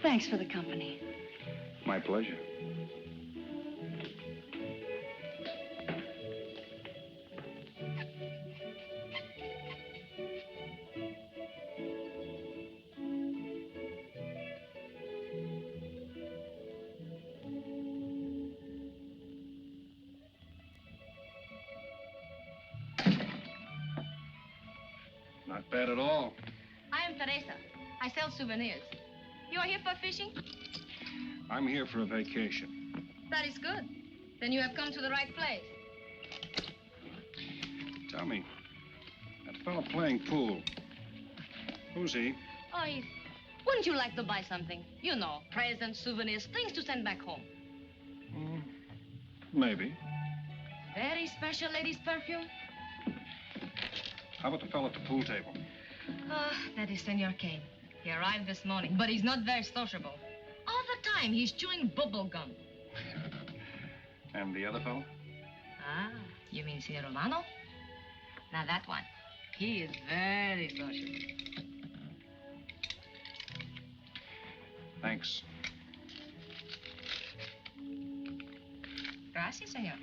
Speaker 5: Thanks for the company.
Speaker 20: My pleasure. Not bad at all.
Speaker 22: I am Teresa. I sell souvenirs. You are here for fishing?
Speaker 20: I'm here for a vacation.
Speaker 22: That is good. Then you have come to the right place.
Speaker 20: Tell me, that fellow playing pool, who's he?
Speaker 22: Oh, wouldn't you like to buy something? You know, presents, souvenirs, things to send back home.
Speaker 20: Maybe.
Speaker 22: Very special ladies' perfume?
Speaker 20: How about the fellow at the pool table?
Speaker 22: That is Senor Kane. He arrived this morning, but he's not very sociable. All the time, he's chewing bubble gum.
Speaker 20: And the other fellow?
Speaker 22: Ah, you mean Senor Romano? Now, that one. He is very sociable.
Speaker 20: Thanks.
Speaker 22: Gracias, senor.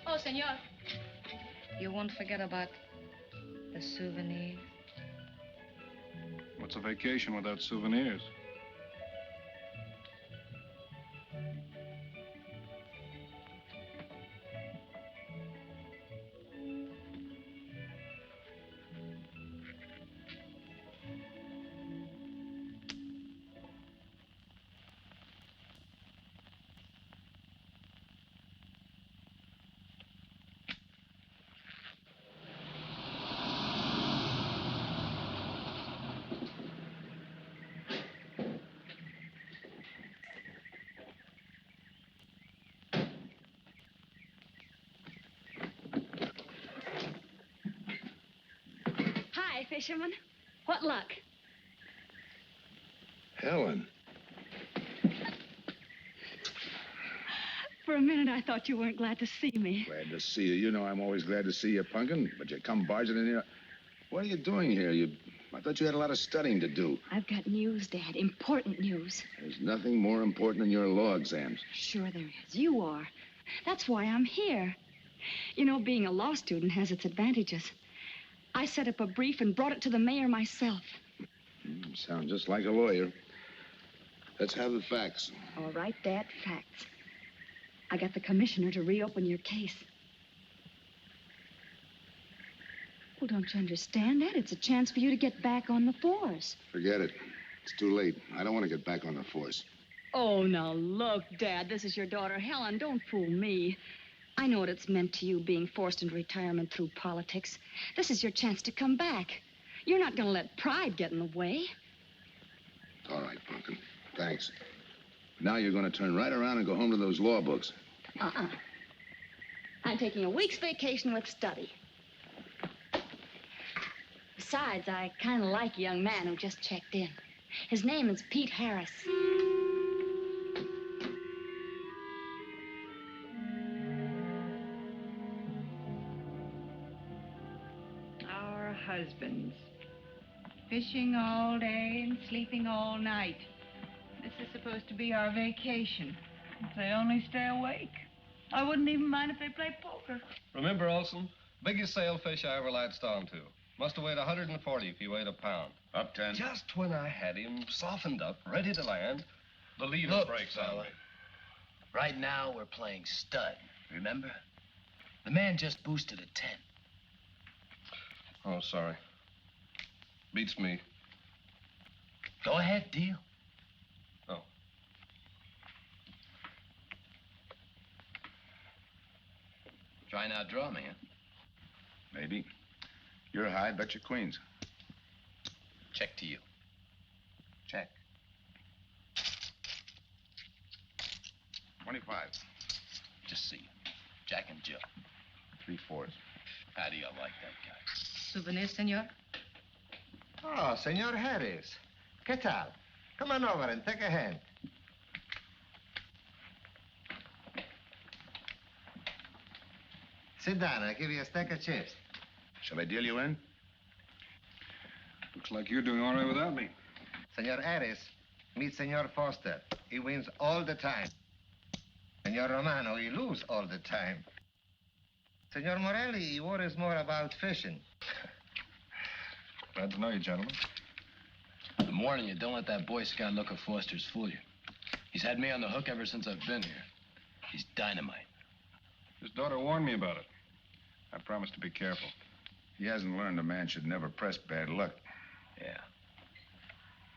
Speaker 22: Oh, senor. You won't forget about the souvenirs.
Speaker 20: What's a vacation without souvenirs?
Speaker 5: Hi, fisherman. What luck?
Speaker 2: Helen.
Speaker 5: For a minute, I thought you weren't glad to see me.
Speaker 2: Glad to see you. You know I'm always glad to see you, Punkin, but you come barging in here. What are you doing here? You I thought you had a lot of studying to do.
Speaker 5: I've got news, Dad. Important news.
Speaker 2: There's nothing more important than your law exams.
Speaker 5: Sure there is. You are. That's why I'm here. You know, being a law student has its advantages. I set up a brief and brought it to the mayor myself.
Speaker 2: Sound just like a lawyer. Let's have the facts.
Speaker 5: All right, Dad, facts. I got the commissioner to reopen your case. Well, don't you understand that? It's a chance for you to get back on the force.
Speaker 2: Forget it. It's too late. I don't want to get back on the force.
Speaker 5: Oh, now look, Dad, this is your daughter, Helen. Don't fool me. I know what it's meant to you being forced into retirement through politics. This is your chance to come back. You're not going to let pride get in the way.
Speaker 2: All right, Pumpkin. Thanks. Now you're going to turn right around and go home to those law books.
Speaker 5: I'm taking a week's vacation with study. Besides, I kind of like a young man who just checked in. His name is Pete Harris.
Speaker 3: Our husbands. Fishing all day and sleeping all night. This is supposed to be our vacation. If they only stay awake. I wouldn't even mind if they played poker.
Speaker 9: Remember, Olson, biggest sailfish I ever latched onto. Must have weighed 140 if he weighed a pound.
Speaker 17: Up 10.
Speaker 9: Just when I had him softened up, ready to land, the leader
Speaker 11: Look,
Speaker 9: breaks
Speaker 11: fella,
Speaker 9: on me.
Speaker 11: right now we're playing stud, remember? The man just boosted a 10.
Speaker 9: Oh, sorry. Beats me.
Speaker 11: Go ahead, deal.
Speaker 9: Oh.
Speaker 18: Try and outdraw me, huh?
Speaker 17: Maybe. You're high, bet your queens.
Speaker 18: Check to you.
Speaker 17: Check. 25.
Speaker 18: Just see. Jack and Jill.
Speaker 17: 3/4.
Speaker 18: How do you like that guy?
Speaker 22: Souvenir, senor?
Speaker 21: Oh, Senor Harris. ¿Qué tal? Come on over and take a hand. Sit down. I'll give you a stack of chips.
Speaker 17: Shall I deal you in?
Speaker 6: Looks like you're doing all right without me.
Speaker 21: Senor Harris, meet Senor Foster. He wins all the time. Senor Romano, he loses all the time. Senor Morelli, he worries more about fishing.
Speaker 9: Glad to know you, gentlemen.
Speaker 11: I'm warning you, don't let that Boy Scout look of Foster's fool you. He's had me on the hook ever since I've been here. He's dynamite.
Speaker 6: His daughter warned me about it. I promised to be careful.
Speaker 17: He hasn't learned a man should never press bad luck.
Speaker 11: Yeah.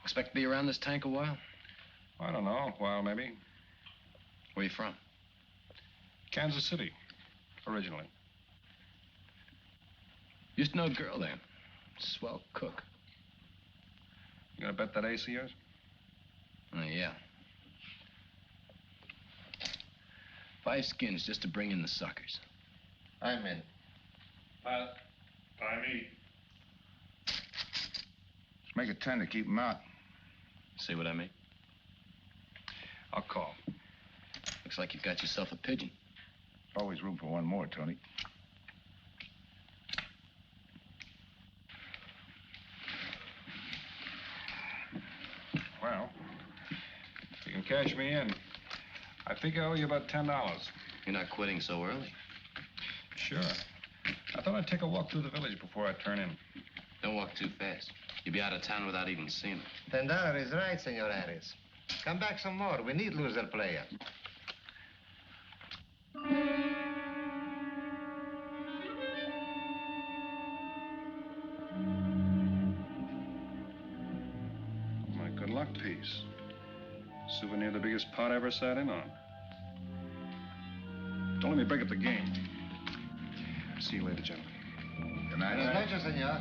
Speaker 11: Expect to be around this tank a while?
Speaker 6: I don't know, a while maybe.
Speaker 11: Where you from?
Speaker 6: Kansas City, originally.
Speaker 11: Used to know a girl there. Swell cook.
Speaker 6: You gonna bet that ace of yours?
Speaker 11: Oh, yeah. 5 skins just to bring in the suckers.
Speaker 21: I'm in.
Speaker 6: By me.
Speaker 17: Make it 10 to keep him out.
Speaker 11: See what I mean?
Speaker 6: I'll call.
Speaker 11: Looks like you've got yourself a pigeon.
Speaker 17: Always room for one more, Tony.
Speaker 6: Well, if you can cash me in, I think I owe you about $10.
Speaker 18: You're not quitting so early.
Speaker 6: Sure. I thought I'd take a walk through the village before I turn in.
Speaker 18: Don't walk too fast. You'll be out of town without even seeing it.
Speaker 21: $10 is right, Senor Harris. Come back some more. We need loser player.
Speaker 6: My good luck piece. Souvenir the biggest pot I ever sat in on. Don't let me break up the game. See you later, gentlemen.
Speaker 17: Good night.
Speaker 21: Buenas noches, senor.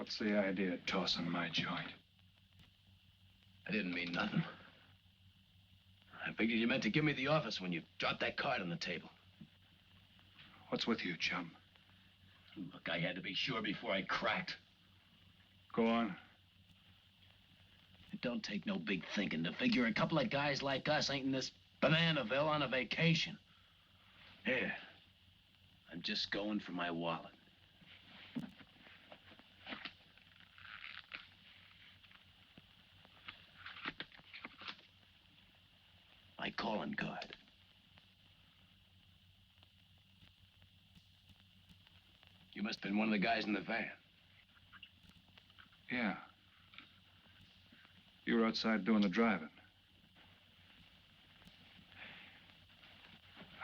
Speaker 6: What's the idea of tossing my joint?
Speaker 8: I didn't mean nothing. I figured you meant to give me the office when you dropped that card on the table.
Speaker 6: What's with you, chum?
Speaker 8: Look, I had to be sure before I cracked.
Speaker 6: Go on.
Speaker 8: It don't take no big thinking to figure a couple of guys like us ain't in this Bananaville on a vacation. Here, I'm just going for my wallet. My calling card. You must have been one of the guys in the van.
Speaker 6: Yeah. You were outside doing the driving.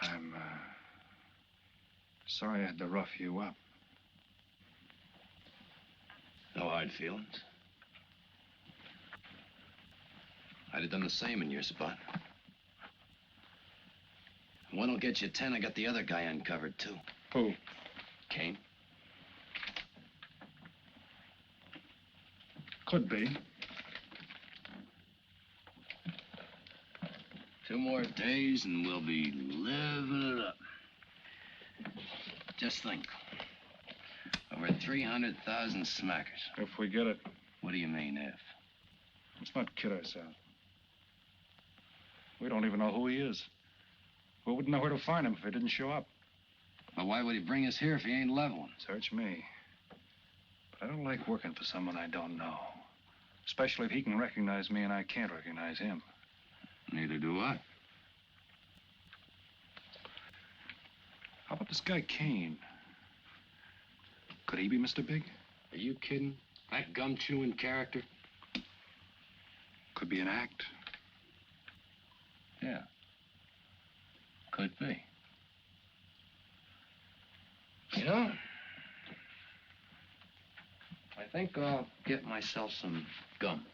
Speaker 6: I'm, sorry I had to rough you up.
Speaker 8: No hard feelings. I'd have done the same in your spot. One will get you 10. I got the other guy uncovered, too.
Speaker 6: Who?
Speaker 8: Kane.
Speaker 6: Could be.
Speaker 8: 2 more days and we'll be living it up. Just think. Over 300,000 smackers.
Speaker 6: If we get it.
Speaker 8: What do you mean, if?
Speaker 6: Let's not kid ourselves. We don't even know who he is. We wouldn't know where to find him if he didn't show up.
Speaker 8: Well, why would he bring us here if he ain't leveling?
Speaker 6: Search me. But I don't like working for someone I don't know. Especially if he can recognize me and I can't recognize him.
Speaker 8: Neither do I.
Speaker 6: How about this guy Kane? Could he be Mr. Big?
Speaker 8: Are you kidding? That gum-chewing character?
Speaker 6: Could be an act.
Speaker 8: Yeah. Could be. You know, I think I'll get myself some gum.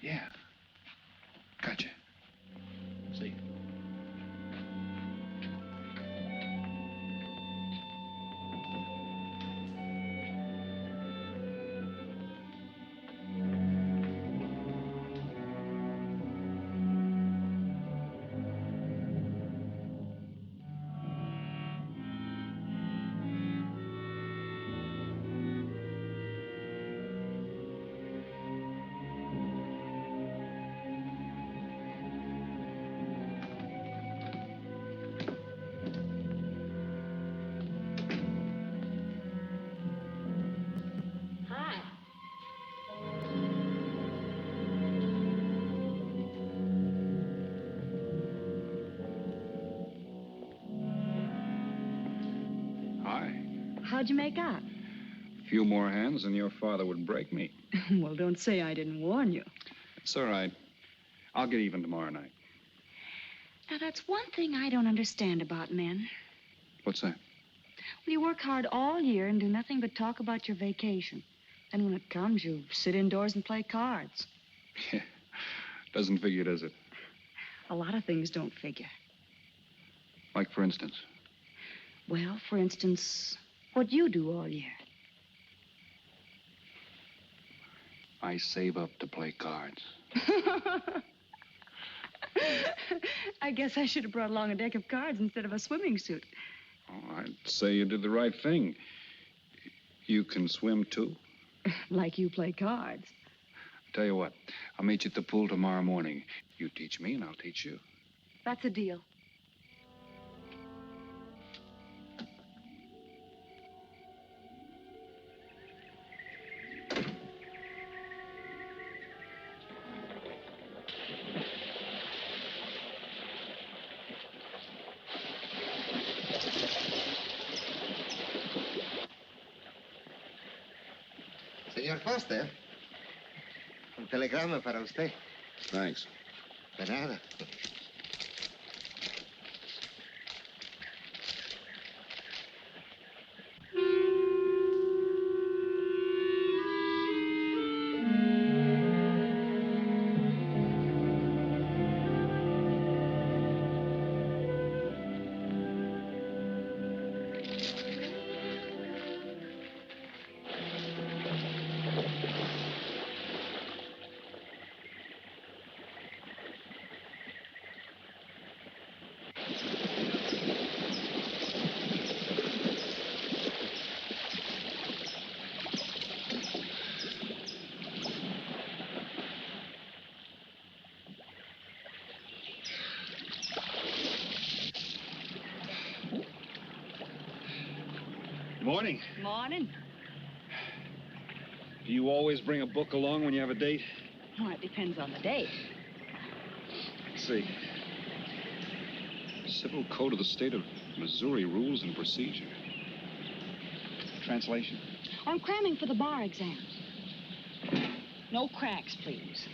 Speaker 6: Yeah. Gotcha.
Speaker 8: See you.
Speaker 5: How'd you make out?
Speaker 12: A few more hands and your father would break me.
Speaker 5: Well, don't say I didn't warn you.
Speaker 12: It's all right. I'll get even tomorrow night.
Speaker 5: Now, that's one thing I don't understand about men.
Speaker 12: What's that?
Speaker 5: Well, you work hard all year and do nothing but talk about your vacation. And when it comes, you sit indoors and play cards.
Speaker 12: Yeah. Doesn't figure, does it?
Speaker 5: A lot of things don't figure.
Speaker 12: Like, for instance?
Speaker 5: Well, for instance, what you do all year.
Speaker 12: I save up to play cards.
Speaker 5: I guess I should have brought along a deck of cards instead of a swimming suit.
Speaker 12: Oh, I'd say you did the right thing. You can swim, too?
Speaker 5: Like you play cards.
Speaker 12: Tell you what, I'll meet you at the pool tomorrow morning. You teach me and I'll teach you.
Speaker 5: That's a deal.
Speaker 21: Señor Foster, un telegrama para usted.
Speaker 2: Thanks.
Speaker 21: De nada.
Speaker 12: Morning.
Speaker 5: Morning.
Speaker 12: Do you always bring a book along when you have a date?
Speaker 5: Well, it depends on the date.
Speaker 12: Let's see. Civil Code of the State of Missouri Rules and Procedure. Translation?
Speaker 5: I'm cramming for the bar exam. No cracks, please.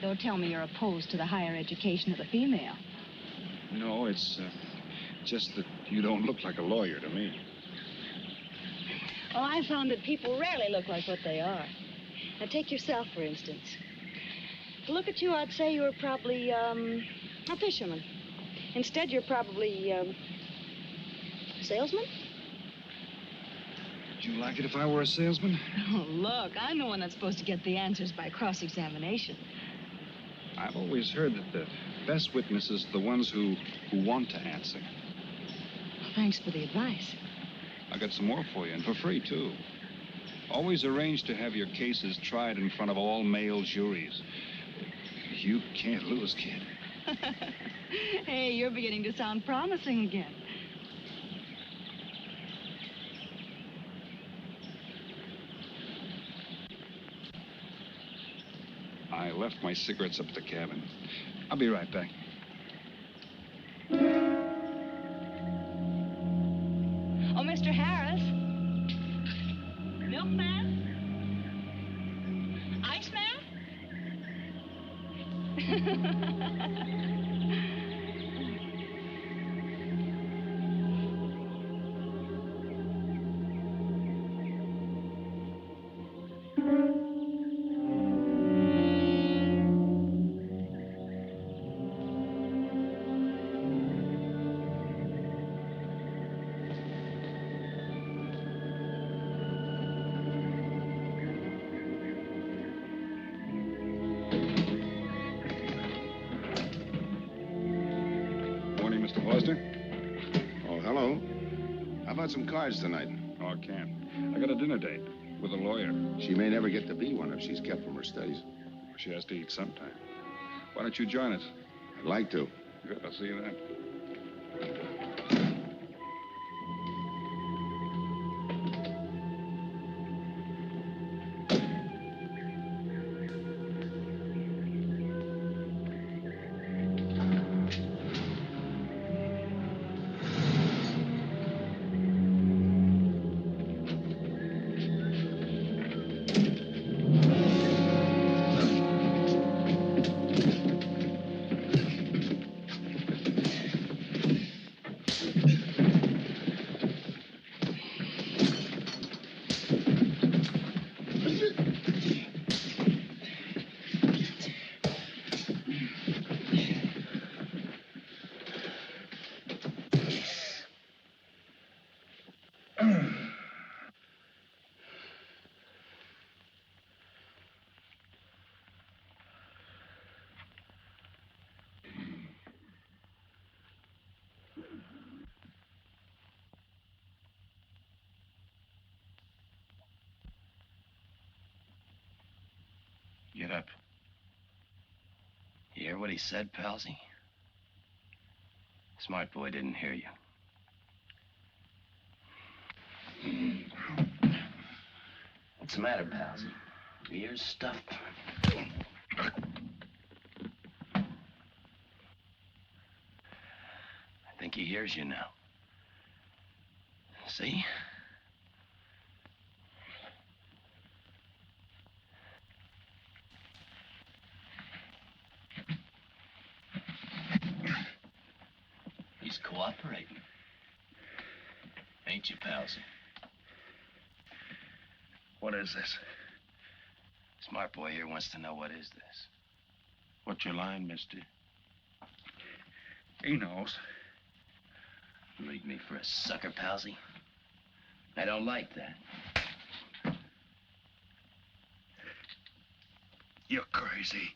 Speaker 5: Don't tell me you're opposed to the higher education of the female.
Speaker 12: No, it's just that you don't look like a lawyer to me.
Speaker 5: Well, I found that people rarely look like what they are. Now, take yourself, for instance. To look at you, I'd say you were probably, a fisherman. Instead, you're probably, a salesman?
Speaker 12: Would you like it if I were a salesman?
Speaker 5: Oh, look, I'm the one that's supposed to get the answers by cross-examination.
Speaker 12: I've always heard that the best witnesses are the ones who want to answer.
Speaker 5: Well, thanks for the advice.
Speaker 12: I got some more for you, and for free, too. Always arrange to have your cases tried in front of all male juries. You can't lose, kid.
Speaker 5: Hey, you're beginning to sound promising again.
Speaker 12: I left my cigarettes up at the cabin. I'll be right back.
Speaker 5: Oh, Mr. Harris. Milkman? Iceman?
Speaker 12: Morning, Mr. Foster.
Speaker 2: Oh, hello. How about some cards tonight?
Speaker 12: Oh, I can't. I got a dinner date with a lawyer.
Speaker 2: She may never get to be one if she's kept from her studies.
Speaker 12: She has to eat sometime. Why don't you join us?
Speaker 2: I'd like to.
Speaker 12: Good, I'll see you then.
Speaker 8: Get up. You hear what he said, Palsy? Smart boy didn't hear you. What's the matter, Palsy? Your ears stuffed? I think he hears you now. See? He's cooperating. Ain't you, Palsy?
Speaker 13: What is this?
Speaker 8: Smart boy here wants to know what is this.
Speaker 13: What's your line, mister? He knows.
Speaker 8: Leave me for a sucker, Palsy. I don't like that.
Speaker 13: You're crazy.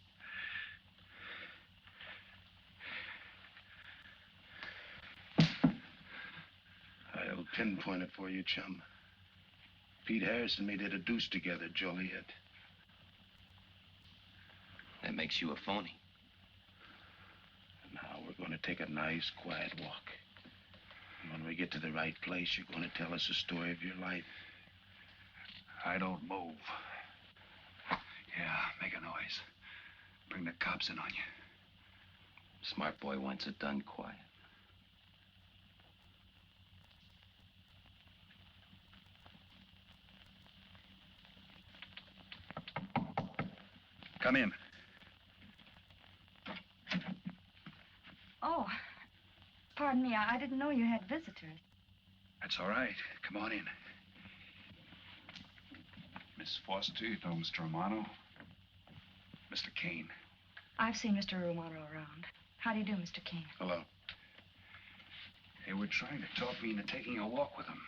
Speaker 13: I'll pinpoint it for you, chum. Pete Harris and me did a deuce together, Joliet.
Speaker 8: That makes you a phony.
Speaker 13: Now we're going to take a nice, quiet walk.
Speaker 4: And when we get to the right place, you're going to tell us the story of your life.
Speaker 6: I don't move. Yeah, make a noise. Bring the cops in on you.
Speaker 4: Smart boy wants it done quiet.
Speaker 6: Come in.
Speaker 5: Oh, pardon me. I didn't know you had visitors.
Speaker 6: That's all right. Come on in. Miss Foster, you know Mr. Romano? Mr. Kane.
Speaker 5: I've seen Mr. Romano around. How do you do, Mr. Kane?
Speaker 6: Hello. They were trying to talk me into taking a walk with them.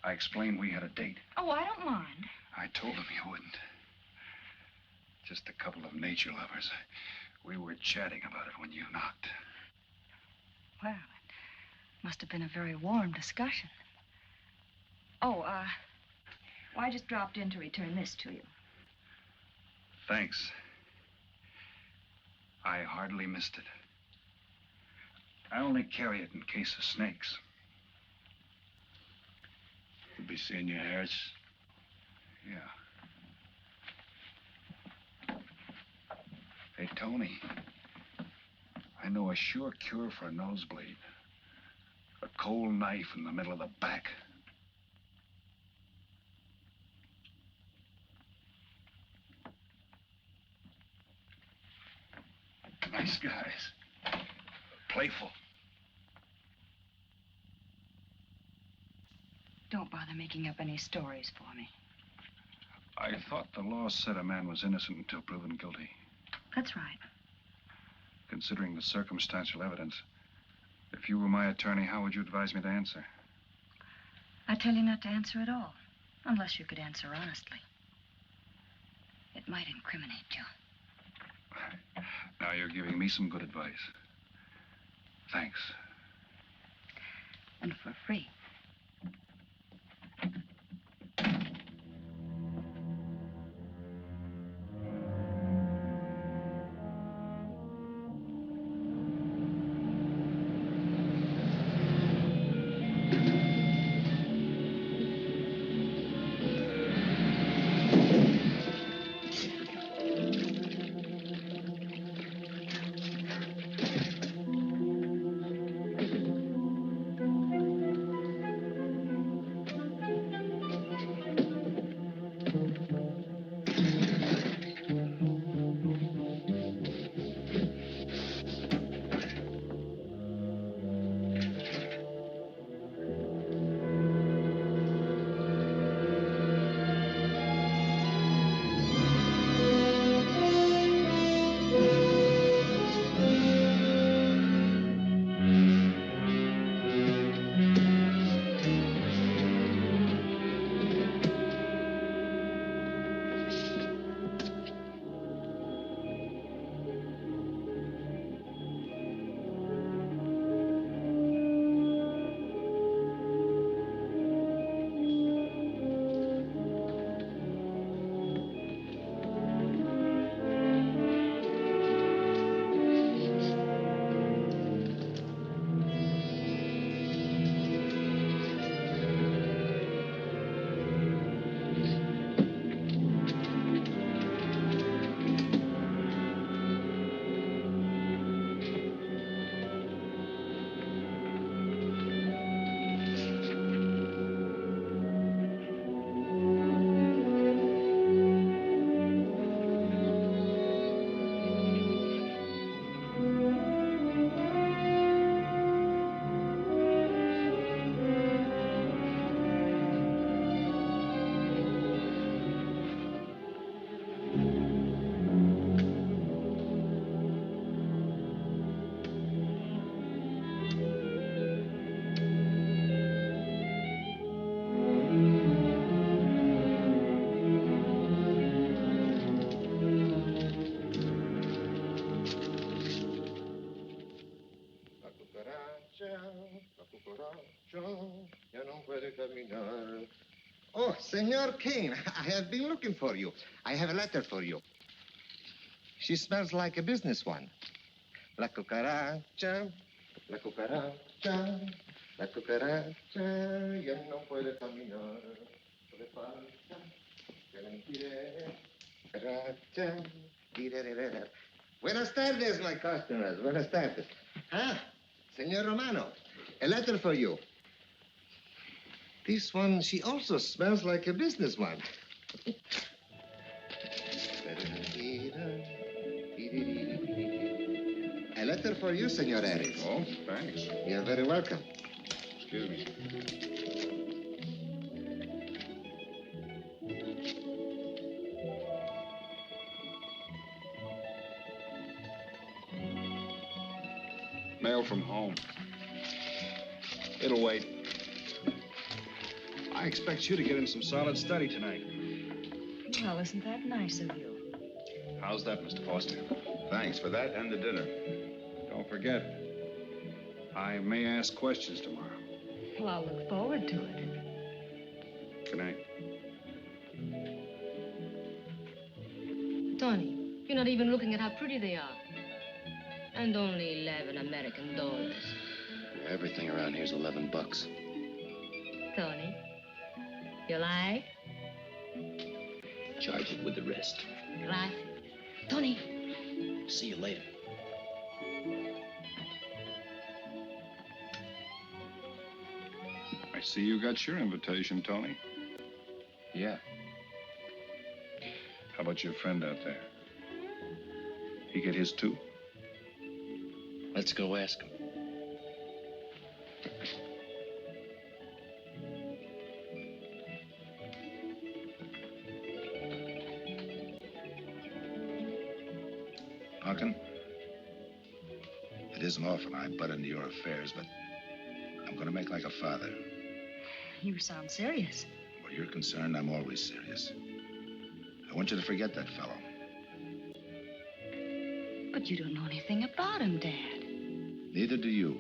Speaker 6: I explained we had a date.
Speaker 5: Oh, I don't mind.
Speaker 6: I told them you wouldn't. Just a couple of nature lovers. We were chatting about it when you knocked.
Speaker 5: Well, it must have been a very warm discussion. Oh, well, I just dropped in to return this to you.
Speaker 6: Thanks. I hardly missed it. I only carry it in case of snakes.
Speaker 4: You'll be seeing your Harris?
Speaker 6: Yeah. Hey, Tony. I know a sure cure for a nosebleed. A cold knife in the middle of the back. Nice guys. Playful.
Speaker 5: Don't bother making up any stories for me.
Speaker 6: I thought the law said a man was innocent until proven guilty.
Speaker 5: That's right.
Speaker 6: Considering the circumstantial evidence, if you were my attorney, how would you advise me to answer?
Speaker 5: I tell you not to answer at all, unless you could answer honestly. It might incriminate you.
Speaker 6: Now you're giving me some good advice. Thanks.
Speaker 5: And for free.
Speaker 21: Oh, Senor Kane, I have been looking for you. I have a letter for you. She smells like a business one. La cucaracha, la cucaracha. La cucaracha ya no puede caminar. Le falta que le tire. Cucaracha. Tirerera. Buenas tardes, my customers. Buenas tardes. Ah, Senor Romano, a letter for you. This one, she also smells like a businessman. A letter for you, Senor Harris.
Speaker 17: Oh, thanks.
Speaker 21: You're very welcome.
Speaker 17: Excuse me. Mail from home. It'll wait. I expect you to get in some solid study tonight.
Speaker 7: Well, isn't that nice of you?
Speaker 17: How's that, Mr. Foster?
Speaker 2: Thanks for that and the dinner.
Speaker 17: Don't forget, I may ask questions tomorrow.
Speaker 7: Well, I'll look forward to it.
Speaker 17: Good night.
Speaker 22: Tony, you're not even looking at how pretty they are. And only 11 American dollars.
Speaker 4: Everything around here's $11.
Speaker 22: Tony, you like?
Speaker 8: Charge it with the rest.
Speaker 22: Gracias. Tony.
Speaker 8: See you later.
Speaker 12: I see you got your invitation, Tony.
Speaker 1: Yeah.
Speaker 12: How about your friend out there? He get his too?
Speaker 8: Let's go ask him.
Speaker 2: Punkin, it isn't often I butt into your affairs, but I'm going to make like a father.
Speaker 7: You sound serious.
Speaker 2: Where you're concerned, I'm always serious. I want you to forget that fellow.
Speaker 7: But you don't know anything about him, Dad.
Speaker 2: Neither do you.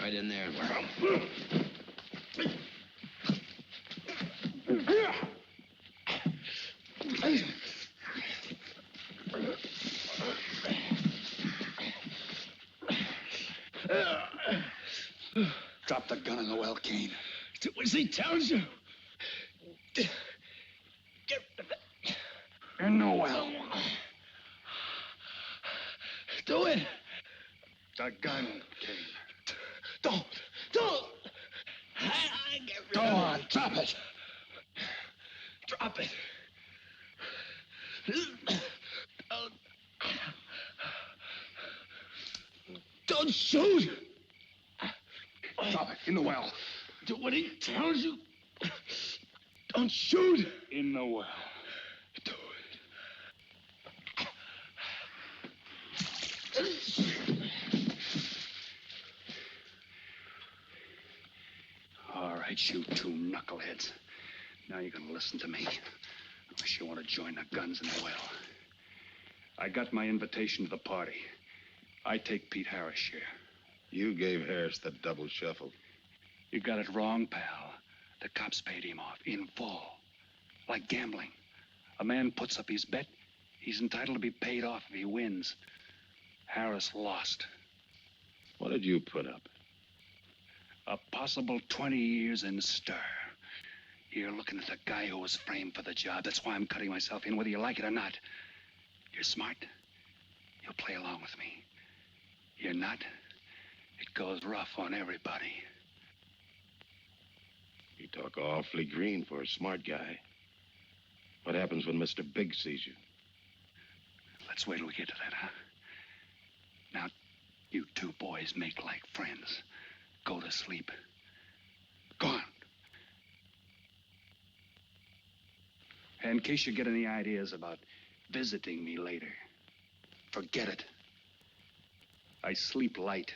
Speaker 8: Right in there.
Speaker 13: Drop the gun in the well, Kane. Do as he tells you. Get in the well. Do it. The gun, Kane. Don't. Go on, drop it. Drop it. Don't shoot. Drop it in the well. Do what he tells you. Don't shoot. In the well. Do All right, you two knuckleheads. Now you're gonna listen to me. Unless you want to join the guns in the well. I got my invitation to the party. I take Pete Harris' share.
Speaker 2: You gave Harris the double shuffle.
Speaker 13: You got it wrong, pal. The cops paid him off in full. Like gambling. A man puts up his bet, he's entitled to be paid off if he wins. Harris lost.
Speaker 2: What did you put up?
Speaker 13: A possible 20 years in stir. You're looking at the guy who was framed for the job. That's why I'm cutting myself in, whether you like it or not. You're smart. You'll play along with me. You're not. It goes rough on everybody.
Speaker 2: You talk awfully green for a smart guy. What happens when Mr. Big sees you?
Speaker 13: Let's wait till we get to that, huh? Now, you two boys make like friends. Go to sleep. Go on. In case you get any ideas about visiting me later, forget it. I sleep light.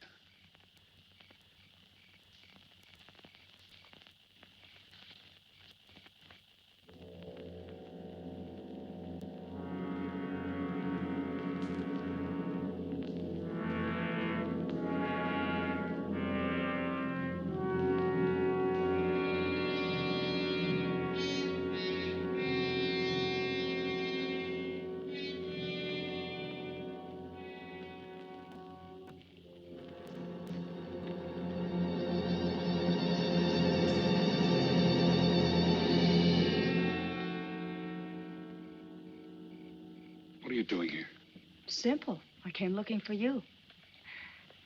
Speaker 13: you doing here?
Speaker 5: Simple. I came looking for you.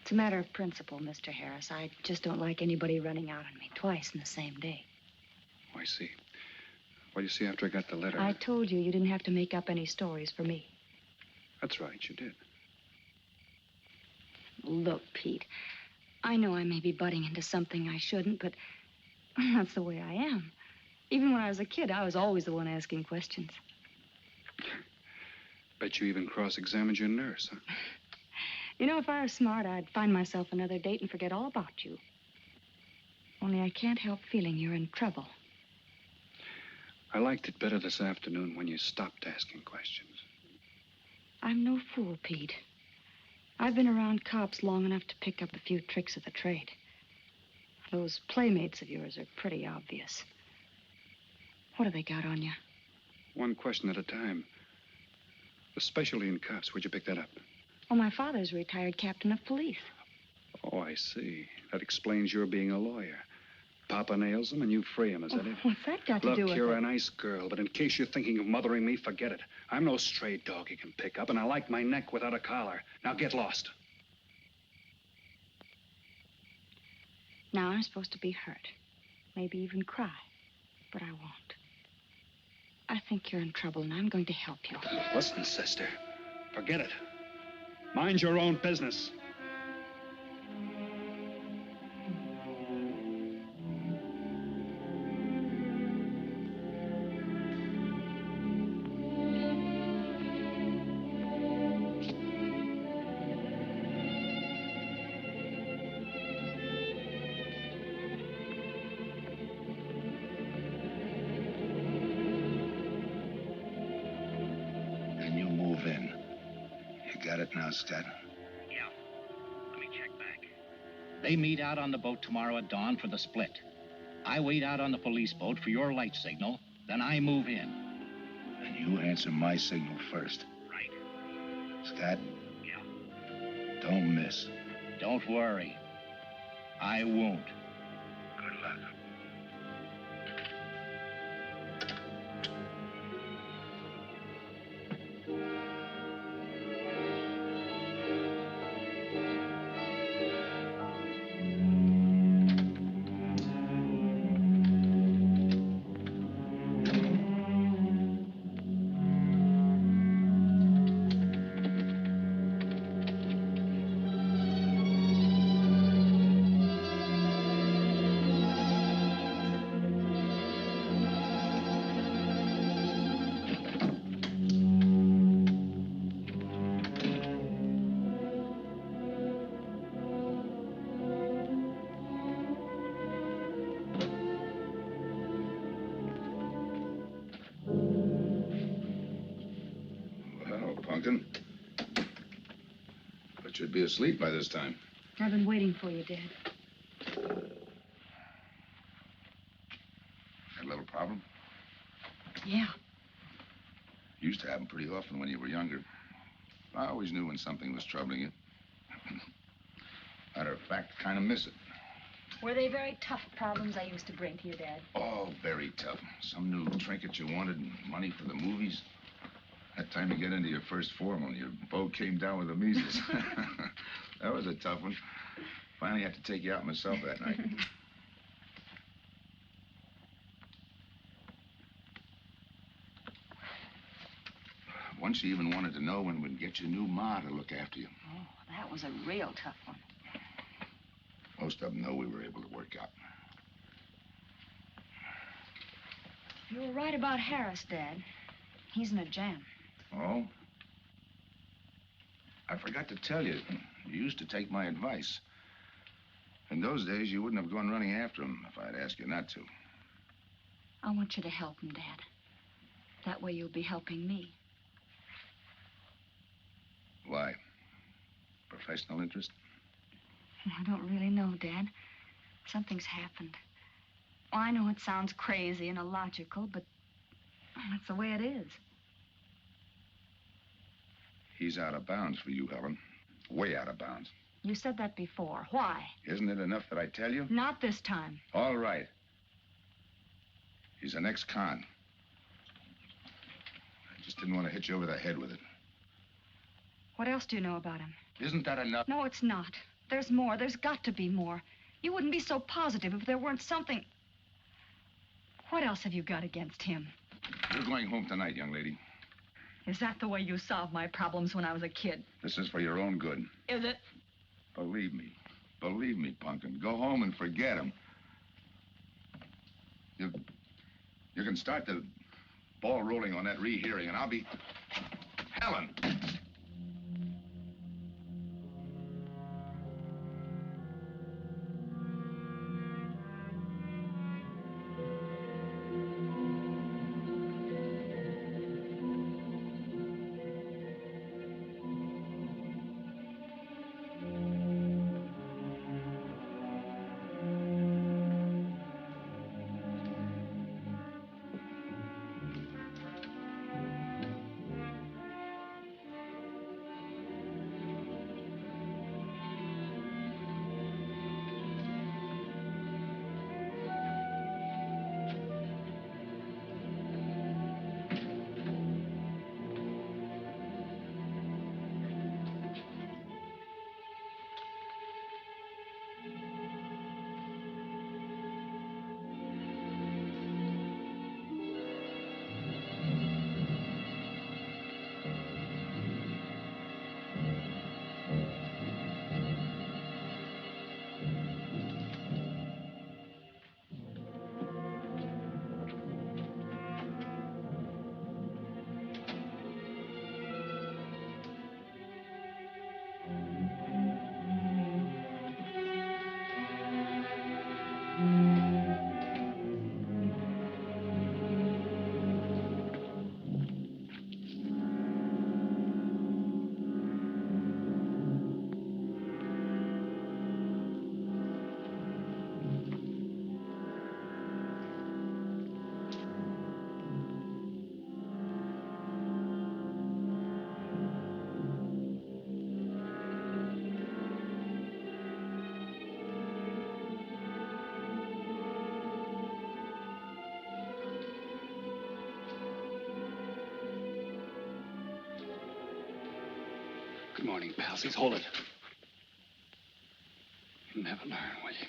Speaker 5: It's a matter of principle, Mr. Harris. I just don't like anybody running out on me twice in the same day.
Speaker 13: Oh, I see. Well, you see, after I got the letter...
Speaker 5: I told you didn't have to make up any stories for me.
Speaker 13: That's right, you did.
Speaker 5: Look, Pete, I know I may be butting into something I shouldn't, but that's the way I am. Even when I was a kid, I was always the one asking questions.
Speaker 13: Bet you even cross-examined your nurse, huh?
Speaker 5: You know, if I were smart, I'd find myself another date and forget all about you. Only I can't help feeling you're in trouble.
Speaker 13: I liked it better this afternoon when you stopped asking questions.
Speaker 5: I'm no fool, Pete. I've been around cops long enough to pick up a few tricks of the trade. Those playmates of yours are pretty obvious. What have they got on you?
Speaker 13: One question at a time. Especially in cops. Where'd you pick that up?
Speaker 5: Oh, my father's a retired captain of police.
Speaker 13: Oh, I see. That explains your being a lawyer. Papa nails him and you free him, is that it?
Speaker 5: What's that got to do with it?
Speaker 13: Look, you're a nice girl, but in case you're thinking of mothering me, forget it. I'm no stray dog you can pick up, and I like my neck without a collar. Now get lost.
Speaker 5: Now I'm supposed to be hurt. Maybe even cry. But I won't. I think you're in trouble, and I'm going to help you.
Speaker 13: Listen, sister. Forget it. Mind your own business.
Speaker 2: Now, Scott.
Speaker 23: Yeah. Let me check back. They meet out on the boat tomorrow at dawn for the split. I wait out on the police boat for your light signal, then I move in.
Speaker 2: And you answer my signal first.
Speaker 23: Right.
Speaker 2: Scott?
Speaker 23: Yeah.
Speaker 2: Don't miss.
Speaker 23: Don't worry. I won't.
Speaker 2: Good luck. But you'd be asleep by this time.
Speaker 5: I've been waiting for you, Dad.
Speaker 2: Had a little problem?
Speaker 5: Yeah.
Speaker 2: Used to happen pretty often when you were younger. I always knew when something was troubling you. Matter of fact, I kind of miss it.
Speaker 5: Were they very tough problems I used to bring to you, Dad?
Speaker 2: Oh, very tough. Some new trinket you wanted, money for the movies. That time to get into your first formal, your boat came down with the measles. That was a tough one. Finally had to take you out myself that night. Once you even wanted to know when we'd get your new ma to look after you.
Speaker 5: Oh, that was a real tough one.
Speaker 2: Most of them know we were able to work out.
Speaker 5: You were right about Harris, Dad. He's in a jam.
Speaker 2: Oh? I forgot to tell you, you used to take my advice. In those days, you wouldn't have gone running after him if I'd asked you not to.
Speaker 5: I want you to help him, Dad. That way you'll be helping me.
Speaker 2: Why? Professional interest?
Speaker 5: I don't really know, Dad. Something's happened. Oh, I know it sounds crazy and illogical, but that's the way it is.
Speaker 2: He's out of bounds for you, Helen. Way out of bounds.
Speaker 5: You said that before. Why?
Speaker 2: Isn't it enough that I tell you?
Speaker 5: Not this time.
Speaker 2: All right. He's an ex-con. I just didn't want to hit you over the head with it.
Speaker 5: What else do you know about him?
Speaker 2: Isn't that enough?
Speaker 5: No, it's not. There's more. There's got to be more. You wouldn't be so positive if there weren't something. What else have you got against him?
Speaker 2: You're going home tonight, young lady.
Speaker 5: Is that the way you solved my problems when I was a kid?
Speaker 2: This is for your own good.
Speaker 5: Is it?
Speaker 2: Believe me. Believe me, Pumpkin. Go home and forget him. You can start the ball rolling on that rehearing, and I'll be... Helen!
Speaker 13: Good morning, palsies. Hold it. You'll never learn, will you?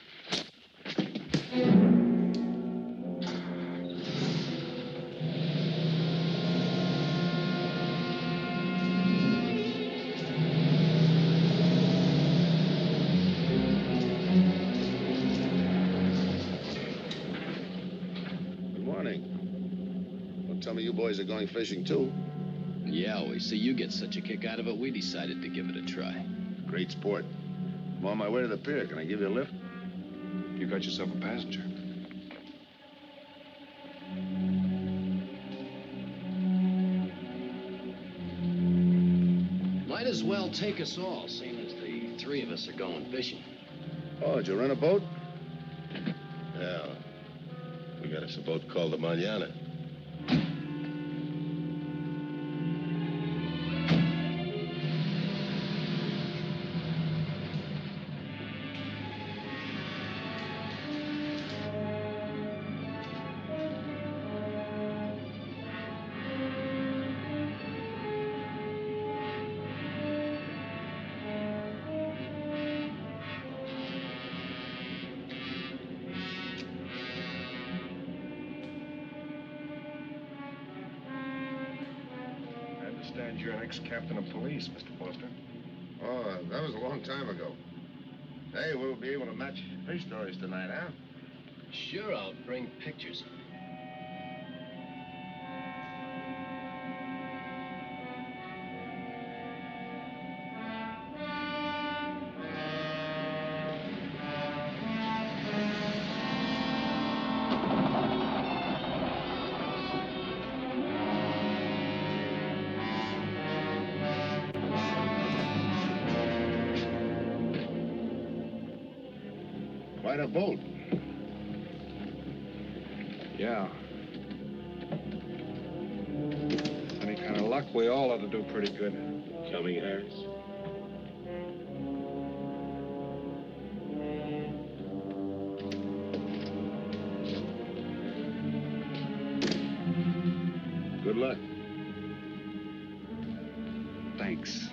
Speaker 2: Good morning. Don't tell me you boys are going fishing, too.
Speaker 8: Yeah, we see you get such a kick out of it, we decided to give it a try.
Speaker 2: Great sport. I'm on my way to the pier. Can I give you a lift?
Speaker 12: You got yourself a passenger.
Speaker 8: Might as well take us all, seeing as the three of us are going fishing.
Speaker 2: Oh, did you rent a boat?
Speaker 4: Yeah. We got us a boat called the Manana.
Speaker 12: You're an ex-captain of police, Mr. Foster.
Speaker 2: Oh, that was a long time ago. Hey, we'll be able to match fish stories tonight, huh?
Speaker 8: Sure, I'll bring pictures.
Speaker 2: Quite a boat.
Speaker 12: Yeah. Any kind of luck, we all ought to do pretty good.
Speaker 4: Coming, Harris?
Speaker 2: Good luck.
Speaker 13: Thanks.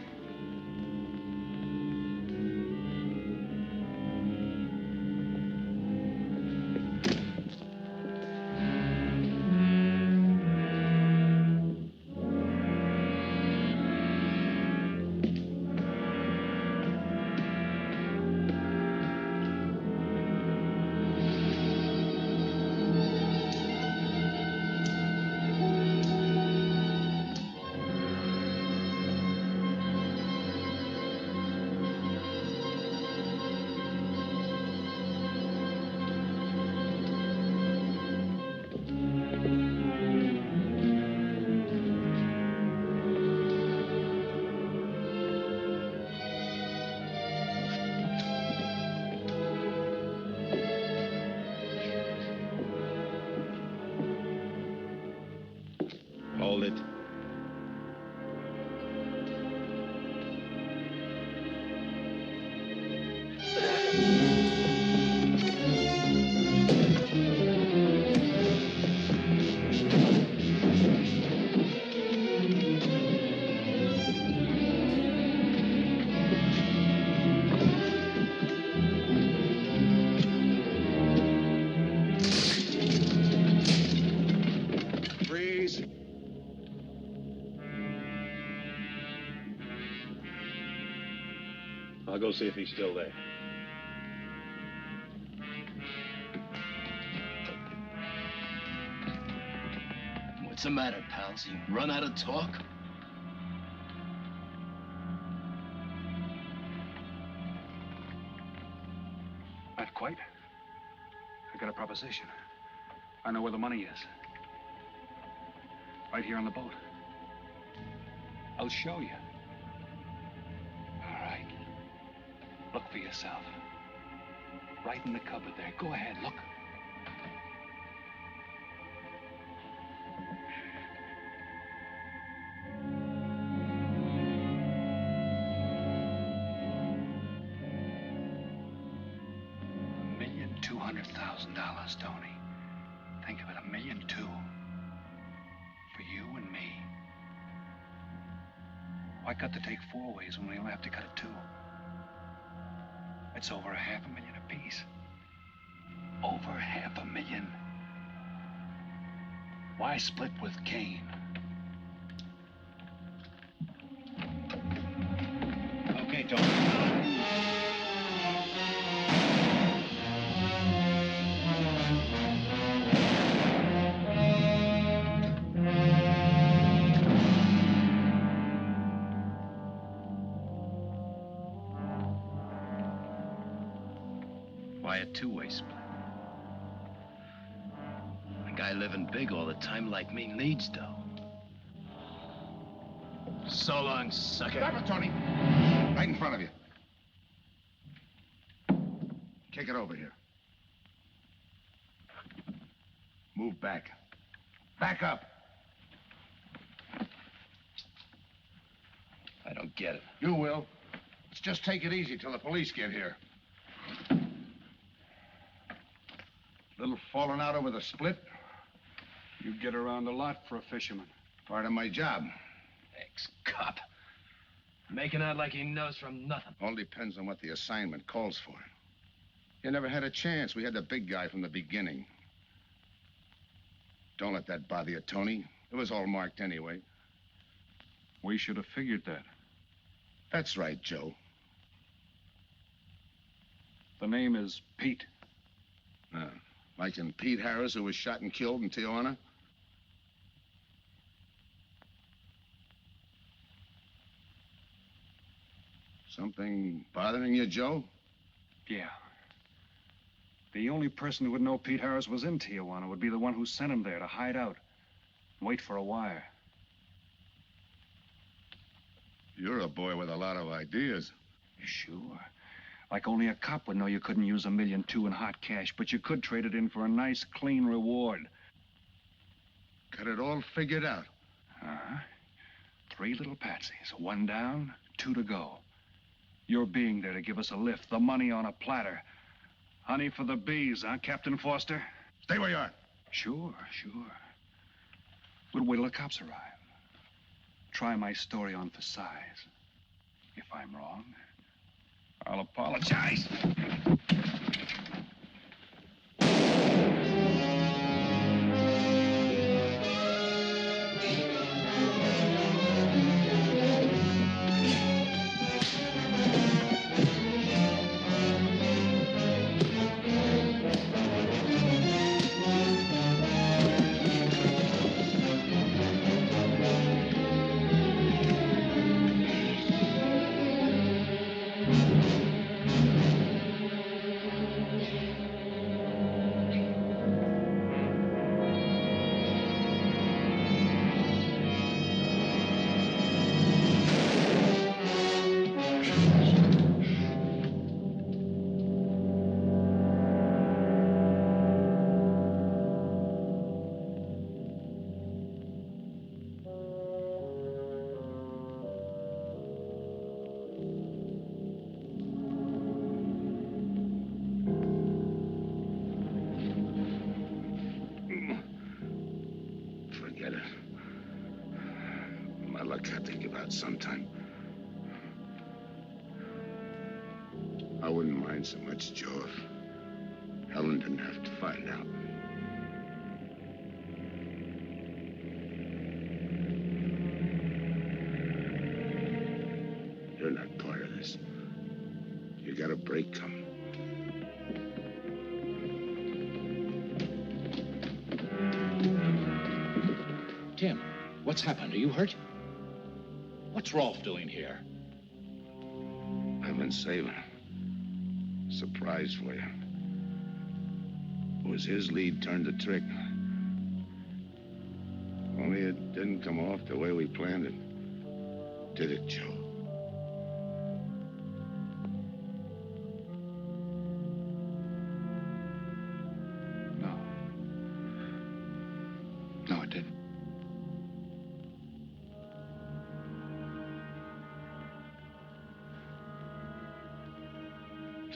Speaker 8: Hold it.
Speaker 2: Freeze.
Speaker 8: I'll go see if he's still there.
Speaker 14: What's the matter, pals? You run out of talk?
Speaker 13: Not quite. I got a proposition. I know where the money is. Right here on the boat. I'll show you. All right. Look for yourself. Right in the cupboard there. Go ahead, look. $1,200,000, Tony. Think of it, $1.2 million. For you and me. Why cut the take 4 ways when we only have to cut it 2? It's over $500,000 apiece. Over $500,000. Why split with Kane?
Speaker 23: Okay, Tony.
Speaker 14: Why a two-way split? A guy living big all the time like me needs dough. So long, sucker.
Speaker 2: Stop it, Tony. Right in front of you. Kick it over here. Move back. Back up.
Speaker 14: I don't get it.
Speaker 2: You will. Let's just take it easy till the police get here. Little falling out over the split.
Speaker 13: You get around a lot for a fisherman.
Speaker 2: Part of my job.
Speaker 14: Ex-cop. Making out like he knows from nothing.
Speaker 2: All depends on what the assignment calls for. You never had a chance. We had the big guy from the beginning. Don't let that bother you, Tony. It was all marked anyway.
Speaker 13: We should have figured that.
Speaker 2: That's right, Joe.
Speaker 13: The name is Pete.
Speaker 2: Like in Pete Harris, who was shot and killed in Tijuana? Something bothering you, Joe?
Speaker 13: Yeah. The only person who would know Pete Harris was in Tijuana would be the one who sent him there to hide out. Wait for a wire.
Speaker 2: You're a boy with a lot of ideas.
Speaker 13: Sure. Like only a cop would know you couldn't use $1.2 million in hot cash, but you could trade it in for a nice, clean reward.
Speaker 2: Got it all figured out.
Speaker 13: Uh-huh. 3 little patsies. 1 down, 2 to go. Your being there to give us a lift. The money on a platter. Honey for the bees, huh, Captain Foster?
Speaker 2: Stay where you are.
Speaker 13: Sure. We'll wait till the cops arrive. Try my story on for size. If I'm wrong, I'll apologize.
Speaker 2: out sometime. I wouldn't mind so much, Joe, if Helen didn't have to find out. You're not part of this. You got a break coming.
Speaker 23: Tim, what's happened? Are you hurt? What's Rolf doing here?
Speaker 2: I've been saving. Surprise for you. It was his lead turned the trick. Only it didn't come off the way we planned it. Did it, Joe?
Speaker 13: No, it didn't.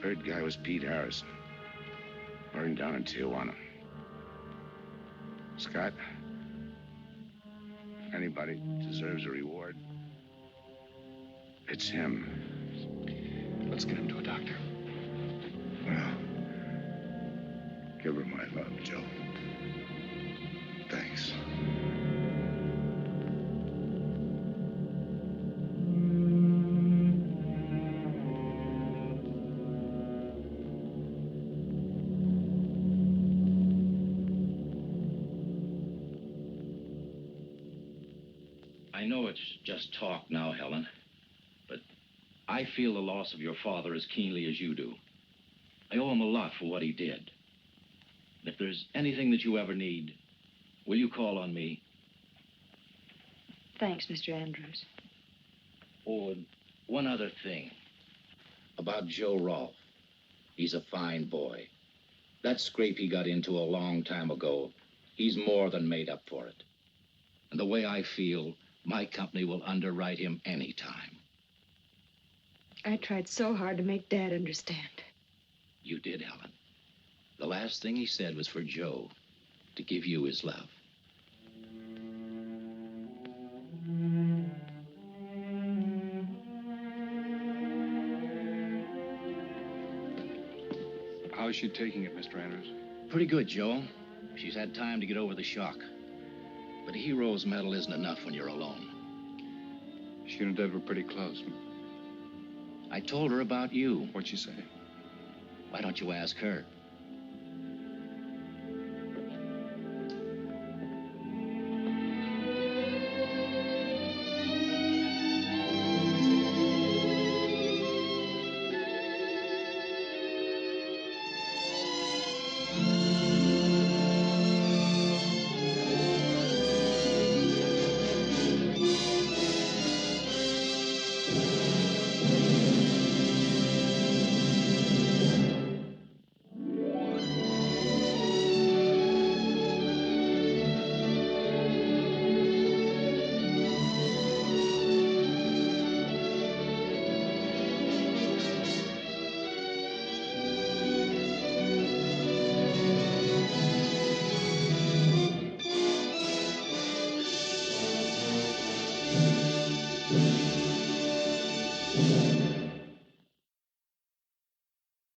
Speaker 2: Third guy was Pete Harrison. Burned down in Tijuana. Scott, if anybody deserves a reward, it's him.
Speaker 13: Let's get him to a doctor.
Speaker 2: Well, give her my love, Joe. Thanks.
Speaker 23: I know it's just talk now, Helen, but I feel the loss of your father as keenly as you do. I owe him a lot for what he did. If there's anything that you ever need, will you call on me?
Speaker 7: Thanks, Mr. Andrews.
Speaker 23: Oh, and one other thing. About Joe Rolfe. He's a fine boy. That scrape he got into a long time ago, he's more than made up for it. And the way I feel, my company will underwrite him any time.
Speaker 7: I tried so hard to make Dad understand.
Speaker 23: You did, Helen. The last thing he said was for Joe to give you his love.
Speaker 13: How's she taking it, Mr. Andrews?
Speaker 23: Pretty good, Joe. She's had time to get over the shock. But a hero's medal isn't enough when you're alone.
Speaker 13: She and Dad were pretty close.
Speaker 23: I told her about you.
Speaker 13: What'd she say?
Speaker 23: Why don't you ask her?